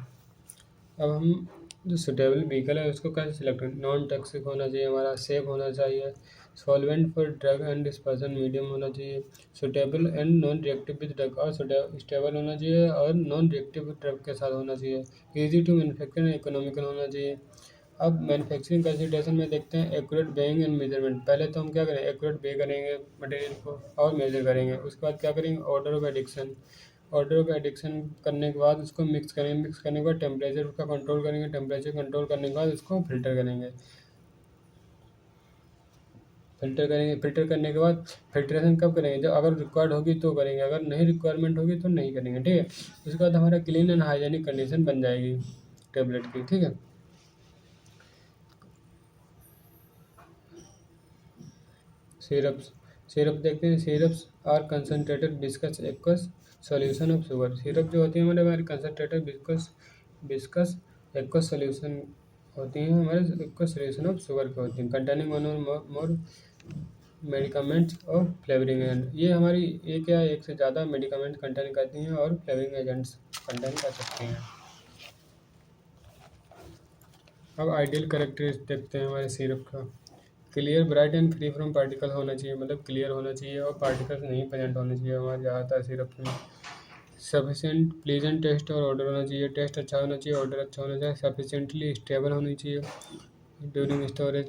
अब हम जो सुटेबल व्हीकल है उसको कैसे सिलेक्ट करें? नॉन टॉक्सिक होना चाहिए हमारा, सेफ होना चाहिए, solvent for drug and dispersion medium होना चाहिए, suitable and non reactive with drug, और स्टेबल होना चाहिए और नॉन रिएक्टिव ड्रग के साथ होना चाहिए, easy to manufacture and economical होना चाहिए। अब मैन्युफैक्चरिंग कंसिडरेशन में देखते हैं एक्यूरेट वेइंग एंड मेजरमेंट। पहले तो हम क्या करें, एक्यूरेट वे करेंगे मटेरियल को और मेजर करेंगे। उसके बाद क्या करेंगे, order of addiction. Order of addiction करने के बाद उसको मिक्स करेंगे, मिक्स करने के बाद टेम्परेचर उसका कंट्रोल करेंगे, टेम्परेचर कंट्रोल करने के बाद उसको फिल्टर करेंगे। फिल्टर करने के बाद फिल्ट्रेशन कब करेंगे, जब अगर रिक्वायर्ड होगी तो करेंगे, अगर नहीं रिक्वायरमेंट होगी तो नहीं करेंगे। ठीक है, उसके बाद हमारा क्लीन एंड हाइजेनिक कंडीशन बन जाएगी टेबलेट की। ठीक है, सिरप्स। सिरप देखते हैं, syrups are concentrated viscous aqueous solution of sugar. Syrup जो होती है हमारे कंसनट्रेटेड विस्कस एक्वस सॉल्यूशन होती हैं, हमारे एक्वस सॉल्यूशन ऑफ शुगर की होती हैं, containing one or more medicaments और फ्लेवरिंग एजेंट। ये हमारी एक या एक से ज़्यादा मेडिकामेंट कंटेन करती हैं और फ्लेवरिंग एजेंट्स कंटेन कर सकती हैं। अब आइडियल कैरेक्टरिस्टिक देखते हैं हमारे सिरप का। Clear, bright and free from particle होना चाहिए, मतलब क्लियर होना चाहिए और पार्टिकल्स नहीं प्रेजेंट होने चाहिए हमारे ज़्यादातर सिरप में। सफिशिएंट प्लीजेंट टेस्ट और ऑर्डर होना चाहिए, टेस्ट अच्छा होना चाहिए, ऑर्डर अच्छा होना चाहिए। सफिशिएंटली स्टेबल होनी चाहिए ड्यूरिंग स्टोरेज।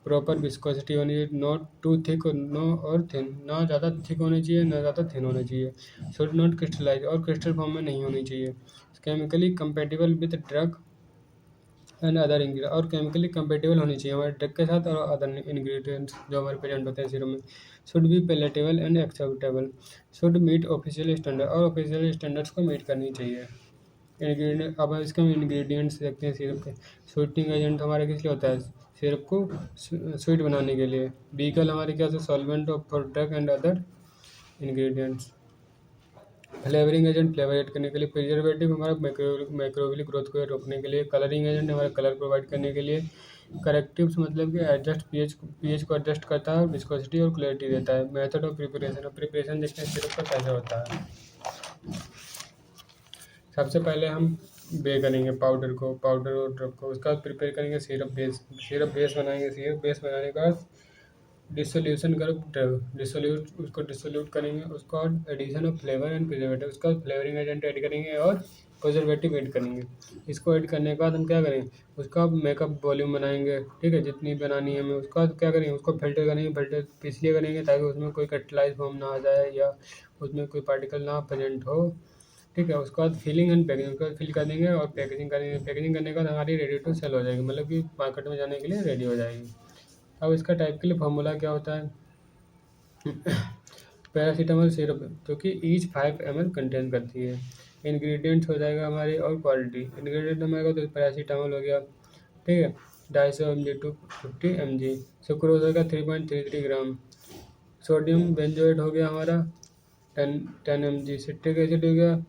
प्रॉपर विस्कोसिटी होनी चाहिए, नॉट टू थिक और थिन, ना ज़्यादा थिक होनी चाहिए ना ज़्यादा थिन होना चाहिए। शुड नॉट क्रिस्टलाइज, और क्रिस्टल फॉर्म में नहीं होनी चाहिए। Chemically compatible with drug and other ingredient, और केमिकली कंपेटिबल होनी चाहिए हमारे ड्रग के साथ और अदर इंग्रेडिएंट्स जो हमारे प्रेजेंट होते हैं सीरम में। Should be palatable and acceptable, should meet official standard, और ऑफिशियल स्टैंडर्ड्स को मीट करनी चाहिए। इंग्रेडिएंट, अब इसके हम इंग्रेडिएंट्स देखते हैं सिरप के। स्वीटनिंग एजेंट हमारे किस लिए होता है, सिरप को स्वीट बनाने के लिए। व्हीकल हमारे क्या, solvent for drug and other ingredients. Flavouring agent, flavour add करने के लिए। प्रिजर्वेटिव हमारा माइक्रोबियल ग्रोथ को रोकने के लिए। कलरिंग एजेंट हमारा कलर प्रोवाइड करने के लिए। करेक्टिव्स मतलब कि एडजस्ट पीएच को एडजस्ट करता है, विस्कोसिटी और क्लैरिटी देता है। मेथड ऑफ प्रिपरेशन, और प्रिपरेशन देखते हैं सिरप का कैसे होता है। सबसे पहले हम बे करेंगे पाउडर और ड्रग को, उसका प्रिपेयर करेंगे सिरप बेस बनाएंगे। सिरप बेस बनाने के बाद डिसोल्यूशन कर डिसोल्यूट उसको डिसोल्यूट करेंगे। उसके बाद addition of flavour and preservative, उसका फ्लेवरिंग एजेंट ऐड करेंगे और प्रिजर्वेटिव ऐड करेंगे। इसको ऐड करने के बाद हम क्या करेंगे, उसका मेकअप वॉल्यूम बनाएंगे, ठीक है, जितनी बनानी है हमें। उसका बाद क्या करेंगे, उसको फिल्टर करेंगे, फिल्टर इसलिए करेंगे ताकि उसमें कोई कटलाइज फॉर्म ना आ जाए या उसमें कोई पार्टिकल ना प्रेजेंट हो, ठीक है। उसके बाद फिलिंग एंड पैकेजिंग, उसके बाद फिल कर देंगे और पैकेजिंग करेंगे। पैकेजिंग करने के बाद हमारी रेडी टू सेल हो जाएगी, मतलब कि मार्केट में जाने के लिए रेडी हो जाएगी। अब इसका टाइप के लिए फॉर्मूला क्या होता है, पैरासीटामोल सिरप जो कि ईच 5 ml कंटेन करती है। इंग्रेडिएंट्स हो जाएगा हमारे और क्वालिटी। इंग्रेडिएंट हमारे तो पैरासीटामोल हो गया, ठीक है, 250 mg to 50 mg। सुक्रोज होगा 3.33 ग्राम। सोडियम बेंजोएट हो गया हमारा 10 mg। सिट्रिक एसिड हो गया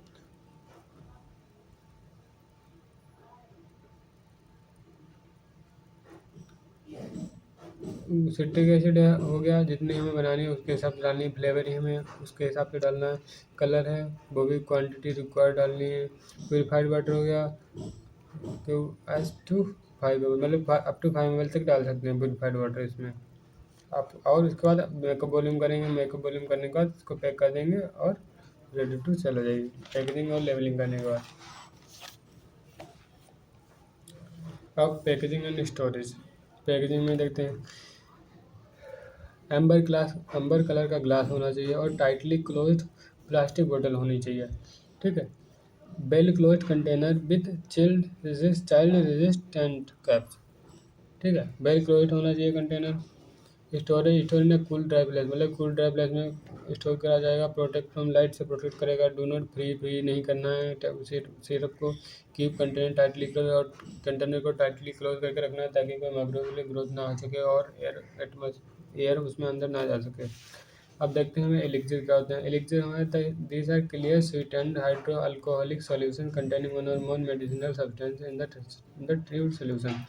सिट्रिक एसिड हो गया, जितनी हमें बनानी है उसके हिसाब से डालनी है। फ्लेवर ही हमें उसके हिसाब से डालना है। कलर है वो भी क्वांटिटी रिक्वायर्ड डालनी है। प्योरीफाइड वाटर हो गया तो S to 5 ml, मतलब अप टू 5 ml तक डाल सकते हैं प्योरीफाइड वाटर इसमें आप। और उसके बाद मेकअप वॉल्यूम करेंगे। मेकअप वॉल्यूम करने के बाद इसको पैक कर देंगे और रेडी टू सेल हो जाएगी पैकेजिंग और लेवलिंग करने के बाद। अब पैकेजिंग एंड स्टोरेज। पैकेजिंग में देखते हैं, एम्बर कलर का ग्लास होना चाहिए और टाइटली क्लोज्ड प्लास्टिक बोतल होनी चाहिए, ठीक है। Well closed container with child resistant caps, ठीक है। वेल क्लोज्ड होना चाहिए कंटेनर। स्टोरेज में कूल ड्राई प्लेस, मतलब कूल ड्राई प्लेस में स्टोर करा जाएगा। प्रोटेक्ट फ्रॉम लाइट से प्रोटेक्ट करेगा। डू नॉट फ्री नहीं करना है सिरप को। कीप कंटेनर टाइटली क्लोज, और कंटेनर को टाइटली क्लोज करके रखना है ताकि कोई माइक्रोवेव ग्रोथ ना हो सके और एयर उसमें अंदर ना जा सके। अब देखते हैं हमें एलिक्सिर क्या होता है। एलिक्सिर हमारे these are clear sweet and hydro alcoholic solution containing one or more medicinal substance in the true solution.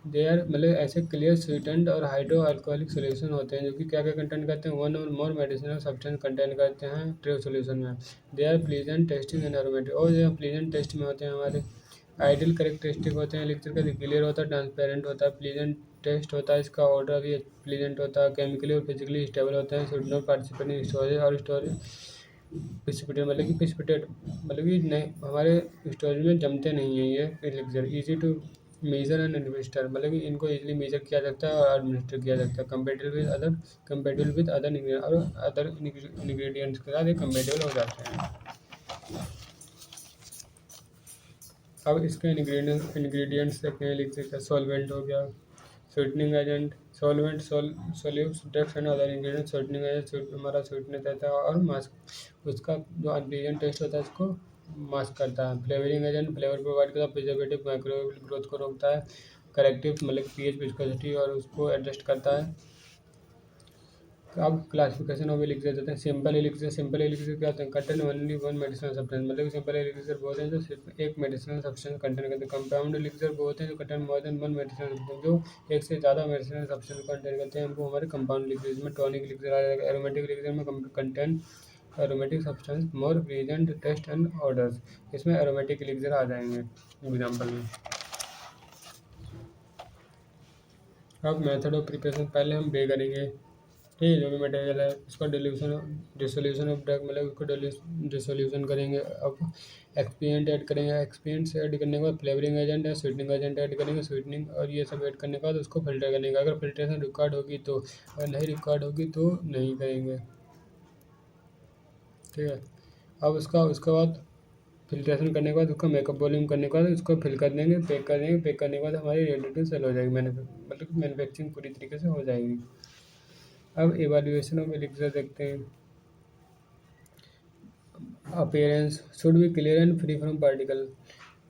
They are, मतलब ऐसे क्लियर स्वीटेंड और हाइड्रो अल्कोहलिक सोल्यूशन होते हैं जो कि क्या क्या कंटेंट करते हैं, one or more medicinal substance content करते हैं ट्रू सोल्यूशन में। They are pleasant tasting and aromatic, और ये प्लीजेंट टेस्ट में होते हैं हमारे। आइडियल करेक्टरिस्टिक होते हैं एलिक्सिर का, क्लियर होता है, ट्रांसपेरेंट होता है, प्लीजेंट टेस्ट होता है, इसका ऑर्डर भी प्लीजेंट होता है, केमिकली और फिजिकली स्टेबल होता है, should not participate in storage और स्टोरेज प्रिसिपिटेट, मतलब कि प्रिसिपिटेट मतलब कि नहीं हमारे स्टोरेज में जमते नहीं हैं ये elixir. Easy to measure and administer, मतलब कि इनको इजीली मेजर किया जाता है और एडमिनिस्टर किया जाता है। कंपेटेबल विद अदर इंग्रेडिएंट्स के साथ ये कंपेटेबल हो जाते हैं। अब इसके इंग्रेडिएंट्स देखते हैं। लिख सकते हैं सॉल्वेंट हो गया, sweetening agent, solvent solubles drugs and other ingredient. Sweetening agent हमारा स्वीटनेस देता है और मास्क, उसका जो अनप्लीजेंट टेस्ट होता है उसको मास्क करता है। फ्लेवरिंग एजेंट फ्लेवर प्रोवाइड करता है। प्रिजर्वेटिव माइक्रोवेव ग्रोथ को रोकता है। करेक्टिव मतलब पीएच विस्कोसिटी और उसको एडजस्ट करता है। अब क्लासिफिकेशन ऑफ एलिक्सर देते हैं। सिंपल एलिक्सर क्या होता है, contain only one medicinal substance, मतलब सिंपल एलिक्सर वो होते हैं जो सिर्फ एक मेडिसिनल सब्सटेंस कंटेन करते हैं। कंपाउंड एलिक्सर वो होते हैं जो contain more than one medicinal substance, जो एक से ज़्यादा मेडिसिनल सब्सटेंस कंटेन करते हैं, वो हमारे कंपाउंड एलिक्सर। इसमें टॉनिक एलिक्सर आ जाएगा। एरोमेटिक एलिक्सर में contain aromatic substance more present taste and odours, इसमें एरोमेटिक एलिक्सर आ जाएंगे एग्जाम्पल में। अब मेथड ऑफ प्रिपरेशन, पहले हम बे करेंगे, ठीक है, जो भी मटेरियल है इसका डिसोल्यूशन ऑफ ड्रग, मतलब उसको डिसोल्यूशन करेंगे। अब एक्सपीरियंट ऐड करेंगे। एक्सपीरियंट ऐड करने के बाद फ्लेवरिंग एजेंट या स्वीटनिंग एजेंट ऐड करेंगे। स्वीटनिंग और ये सब ऐड करने के बाद उसको फिल्टर करेंगे। अगर फिल्ट्रेशन रिक्वायर्ड होगी तो, अगर नहीं रिक्वायर्ड होगी तो नहीं करेंगे, ठीक है। अब उसके बाद फिल्ट्रेशन करने के बाद उसका मेकअप वॉल्यूम करने के बाद उसको फिल कर देंगे, पैक कर देंगे। पैक करने के बाद हमारी रेडी टू सेल हो जाएगी, मतलब मैन्युफैक्चरिंग पूरी तरीके से हो जाएगी। अब इवैल्यूएशन ऑफ एलिक्सर देखते हैं। Appearance should be clear and free from particle.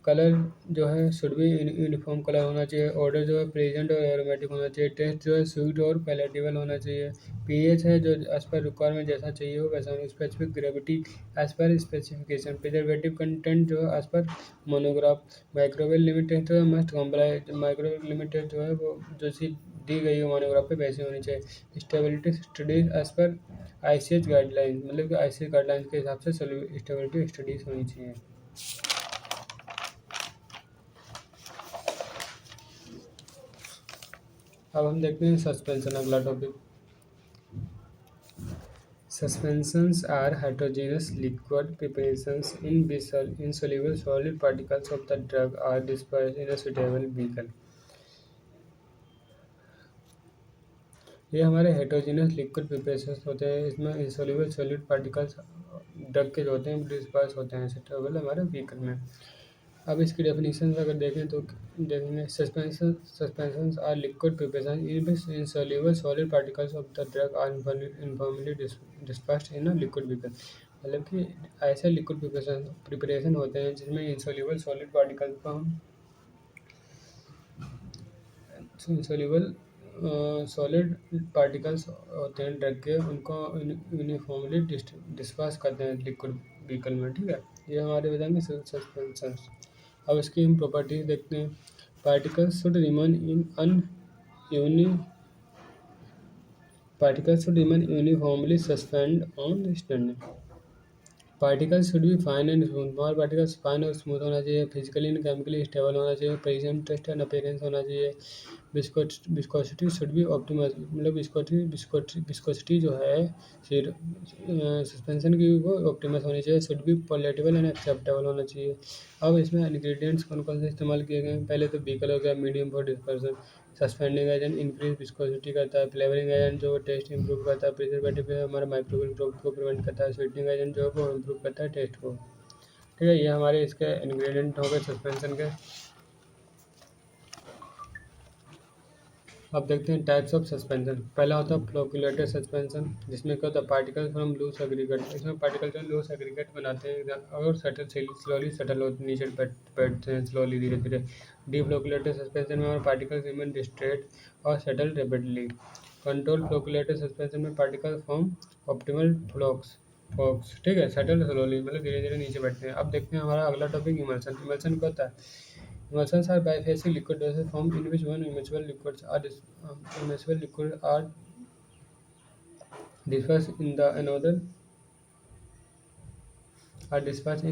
Colour जो है शुड बी यूनिफॉर्म कलर होना चाहिए। ऑर्डर जो है प्रेजेंट और एरोमेटिक होना चाहिए। टेस्ट जो है स्वीट और पैलेटेबल होना चाहिए। पीएच है जो एज पर रिक्वायरमेंट जैसा चाहिए हो वैसा होना। Specific gravity as per specification. Preservative content जो है as per monograph. Microwave limited जो है मस्ट कॉम्प्लाई। माइक्रोवेव लिमिटेड जो है वो जो सी दी गई है मोनोग्राफ पे वैसी होनी चाहिए। Stability studies as per ICH guideline, मतलब कि आईसीएच गाइडलाइंस के हिसाब से स्टेबिलिटी स्टडीज होनी चाहिए। अब हम देखते हैं सस्पेंशन, अगला topic. Suspensions are heterogeneous liquid preparations in insoluble solid particles of the drug are dispersed in a suitable vehicle. ये हमारे हेटेरोजेनस लिक्विड प्रिपरेशंस होते हैं, इसमें इंसोल्यूबल सॉलिड पार्टिकल्स ड्रग के जो होते हैं डिस्पर्स होते हैं सुटेबल हमारे व्हीकल में। अब इसकी डेफिनेशन अगर देखें तो देखेंगे suspensions are liquid preparation in which insoluble solid particles of the drug are uniformly dispersed in a liquid vehicle. मतलब कि ऐसे लिक्विड प्रिपरेशन होते हैं जिसमें इंसोल्यूबल सॉलिड पार्टिकल्स को हम इंसोल्यूबल सॉलिड पार्टिकल्स होते हैं ड्रग के, उनको यूनिफॉर्मली डिस्पर्स करते हैं लिक्विड व्हीकल में। ठीक है, ये हमारे बताएंगे सस्पेंशंस। अब इसकी हम प्रॉपर्टीज देखते हैं। Particles should remain uniformly suspend on standing. Particles should be fine and smooth. हमारे पार्टिकल्स फाइन और स्मूथ होना चाहिए। फिजिकली एंड केमिकली स्टेबल होना चाहिए। प्रेजेंट एंड अपीयरेंस होना चाहिए। विस्कोसिटी शुड बी ऑप्टिमल, मतलब विस्कोसिटी जो है फिर सस्पेंशन की वो ऑप्टिमस होनी चाहिए। शुड बी पॉलिटेबल एंड एक्सेप्टेबल होना चाहिए। अब इसमें इंग्रेडिएंट्स कौन कौन से इस्तेमाल किए गए हैं? पहले तो बीकल हो गया, medium for dispersion. Suspending agent increase viscosity करता है। फ्लेवरिंग एजेंट जो टेस्ट इंप्रूव करता है। प्रिजर्वेटिव हमारा माइक्रोबियल ग्रोथ को प्रिवेंट करता है। स्वीटनिंग एजेंट जो है वो इम्प्रूव करता है टेस्ट को। ठीक है, ये हमारे इसके इंग्रेडिएंट हो गए सस्पेंशन के। अब देखते हैं टाइप्स ऑफ सस्पेंशन। पहला होता है फ्लोकुलेटेड सस्पेंशन, जिसमें क्या होता है पार्टिकल फ्रॉम लूज एग्रीगेट। इसमें पार्टिकल जो लूज एग्रीगेट बनाते हैं और स्लोली सेटल होते नीचे बैठते हैं स्लोली धीरे धीरे। डीफ्लोकुलेटेड सस्पेंशन में हमारे पार्टिकल रिमेन डिस्ट्रेट और settle rapidly. Control flocculated suspension में पार्टिकल फॉर्म ऑप्टिमल फोक्स। ठीक है, सेटल स्लोली, मतलब धीरे धीरे नीचे बैठते हैं। अब देखते हैं हमारा अगला टॉपिक इमल्सन। इमल्सन क्या होता है? Emulsions are biphasic liquid doses formed in which one immiscible liquids are dispersed in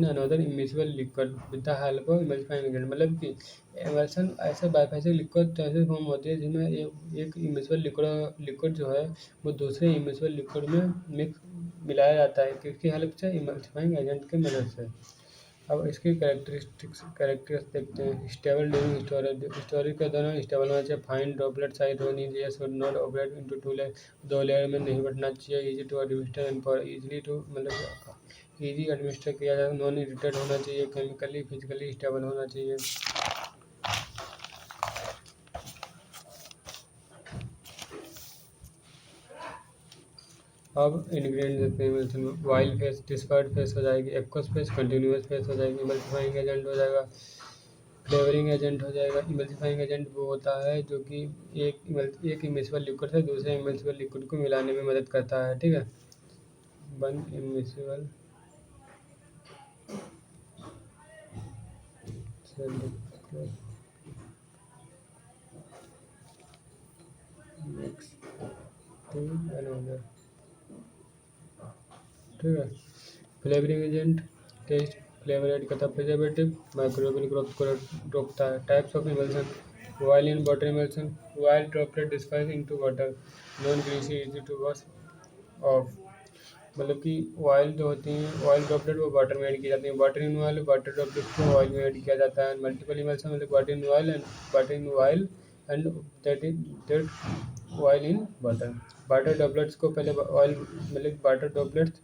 another immiscible liquid with the help of emulsifying agent। मतलब कि एमल्सन ऐसे बाइफेसिक लिक्विड दसेज फॉर्म होती है जिसमें एक इमिसिबल लिक्विड जो है वो दूसरे इमिसिबल लिक्विड में मिलाया जाता है किसकी हेल्प से? इमल्सिफाइंग एजेंट की मदद से। अब इसकी कैरेक्टर्स देखते हैं। स्टेबल ड्यूरिंग स्टोरेज के दौरान स्टेबल होना चाहिए। फाइन ड्रॉपलेट साइज होनी चाहिए। Should not operate into two layer, दो लेयर में नहीं बढ़ना चाहिए। Easy to administer and for easily to, मतलब इजी एडमिनिस्टर किया जाए। नॉन इरिटेड होना चाहिए। केमिकली फिजिकली स्टेबल होना चाहिए। अब इंग्रेडिएंट देखते हैं इमल्सन में। वाइल्ड फेस, डिस्पर्ड फेस हो जाएगी। एक्वस फेस, कंटिन्यूस फेस हो जाएगी। इमल्सिफाइंग एजेंट हो जाएगा। फ्लेवरिंग एजेंट हो जाएगा। इमल्सिफाइंग एजेंट वो होता है जो कि एक इमिसिबल लिक्विड से दूसरे इमिसिबल लिक्विड को मिलाने में मदद करता है। ठीक है, वन इमिसिबल ठीक है। Flavouring agent taste flavour add करता है। प्रिजर्वेटिव माइक्रोबियल ग्रोथ को रोकता है। Types of emulsion. Oil in water emulsion, oil droplet disperse into water, non greasy, easy to wash off. मतलब कि ऑयल जो होती हैं ऑयल ड्रॉपलेट वो वाटर में ऐड की जाती है। Water in oil, water droplet को ऑयल में ऐड किया जाता है। मल्टीपल इमल्सन मतलब water in oil and that oil in water. Water droplets को पहले ऑयल, मतलब वाटर ड्रॉपलेट्स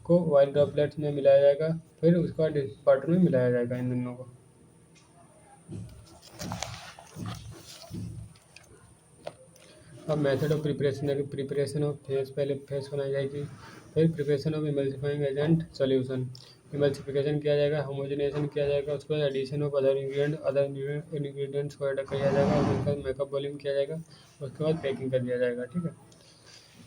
को ऑयल ड्रॉपलेट्स में मिलाया जाएगा, फिर उसके बाद वाटर में मिलाया जाएगा इन दोनों को। अब मेथड ऑफ प्रिपरेशन है कि प्रिपरेशन ऑफ फेस, पहले फेस बनाई जाएगी, फिर preparation of emulsifying agent solution, emulsification किया जाएगा, होमोजेनेशन किया जाएगा, उसके बाद एडिशन ऑफ अदर इंग्रेडिएंट्स को ऐड किया जाएगा, उसके बाद मेकअप वॉल्यूम किया जाएगा, उसके बाद पैकिंग कर दिया जाएगा। ठीक है,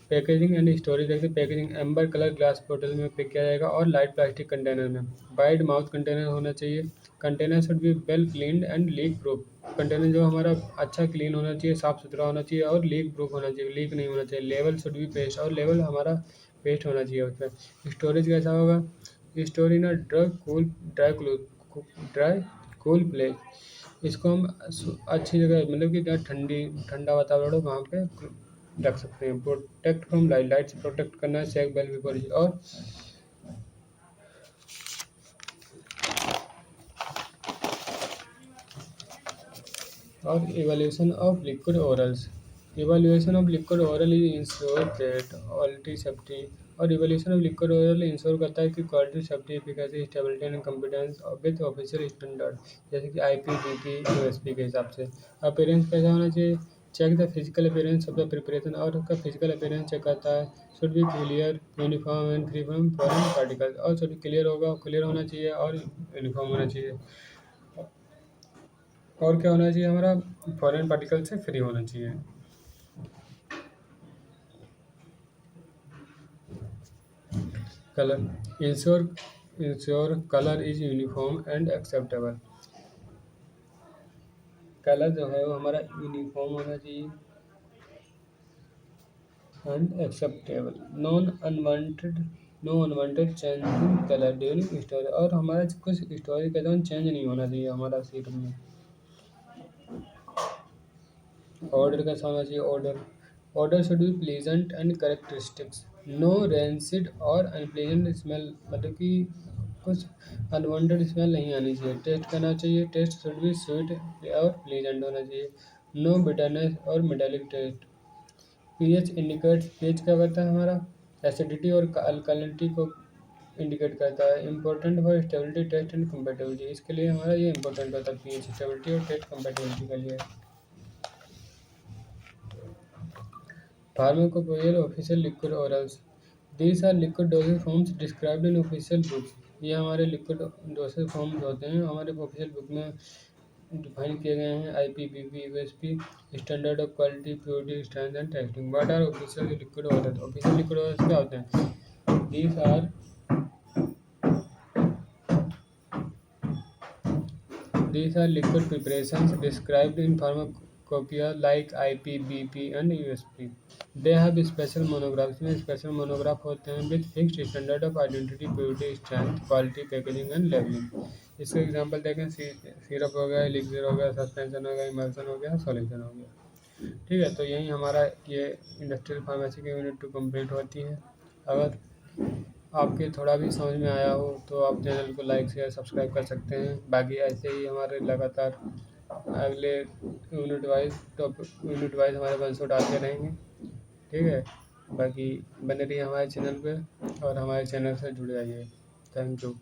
पैकेजिंग एंड स्टोरेज देखते हैं। पैकेजिंग एम्बर कलर ग्लास बोतल में पैक किया जाएगा और लाइट प्लास्टिक कंटेनर में। वाइड माउथ कंटेनर होना चाहिए। Container should be well cleaned and leak proof. Container जो हमारा अच्छा क्लीन होना चाहिए, साफ़ सुथरा होना चाहिए और लीक प्रूफ होना चाहिए, लीक नहीं होना चाहिए। लेवल शुड बी पेस्ट, और लेवल हमारा पेस्ट होना चाहिए उस पर। स्टोरेज कैसा होगा? Store in a dry cool place. इसको हम अच्छी जगह मतलब कि जहाँ ठंडा वातावरण हो वहाँ पे रख सकते हैं। प्रोटेक्ट फ्रॉम लाइट से प्रोटेक्ट करना है, चेक वेल बिफोर यूज। और evaluation of liquid orals. Evaluation of liquid oral is ensure that quality safety और evaluation of liquid oral ensure करता है कि quality safety efficacy stability and competence with official standard जैसे कि IPBP USP के हिसाब से। अपीयरेंस कैसा होना चाहिए? Check the physical appearance of the preparation और उसका फिजिकल अपीयरेंस चेक करता है। Should be clear uniform and free from foreign particles और शुड क्लियर होना चाहिए और यूनिफॉर्म होना चाहिए। और क्या होना चाहिए हमारा? फॉरेन पार्टिकल से फ्री होना चाहिए। Colour ensure colour is uniform and acceptable. Colour जो है वो हमारा यूनिफॉर्म होना चाहिए and acceptable. No unwanted change in colour during storage और हमारा कुछ स्टोरेज के दौरान चेंज नहीं होना चाहिए हमारा सीट में। ऑर्डर कैसा होना चाहिए? Odour should be pleasant and characteristics. No rancid और अनप्लीजेंट स्मेल मतलब कि कुछ अनवांटेड स्मेल नहीं आनी चाहिए। टेस्ट करना चाहिए, टेस्ट शुड बी स्वीट और प्लीजेंट होना चाहिए। नो बिटरनेस और metallic taste. PH indicates, pH क्या करता है हमारा? एसिडिटी और अल्कलिनिटी को इंडिकेट करता है। Important for stability test and compatibility, इसके लिए हमारा ये इंपॉर्टेंट होता है पीएच स्टेबिलिटी और टेस्ट कंपेटेबिलिटी के लिए। Pharmacopoeial official liquid orals. These are liquid dosage forms described in official books. ये हमारे लिक्विड डोसेज फॉर्म्स होते हैं हमारे ऑफिशियल बुक में डिफाइन किए गए हैं। IPBP USP standard of quality purity stand and testing. What are official liquid orals? Official liquid orals क्या होते हैं? These are liquid preparations described in pharmacopoeia like IPBP and USP. They have special monographs में special monograph होते हैं with fixed standard of identity purity strength quality packaging and labelling. इसके example देखें, syrup हो गया, एलिक्सिर हो गया, suspension हो गया, इमल्सन हो गया, सॉल्यूशन हो गया। ठीक है, तो यही हमारा ये इंडस्ट्रियल फार्मेसी की यूनिट 2 कंप्लीट होती है। अगर आपके थोड़ा भी समझ में आया हो तो आप चैनल को लाइक शेयर सब्सक्राइब कर सकते हैं। बाकी ऐसे ही हमारे लगातार अगले यूनिट वाइज हमारे वन शॉट आते रहेंगे। ठीक है, बाकी बने रहिए हमारे चैनल पे और हमारे चैनल से जुड़े रहिए। Thank you.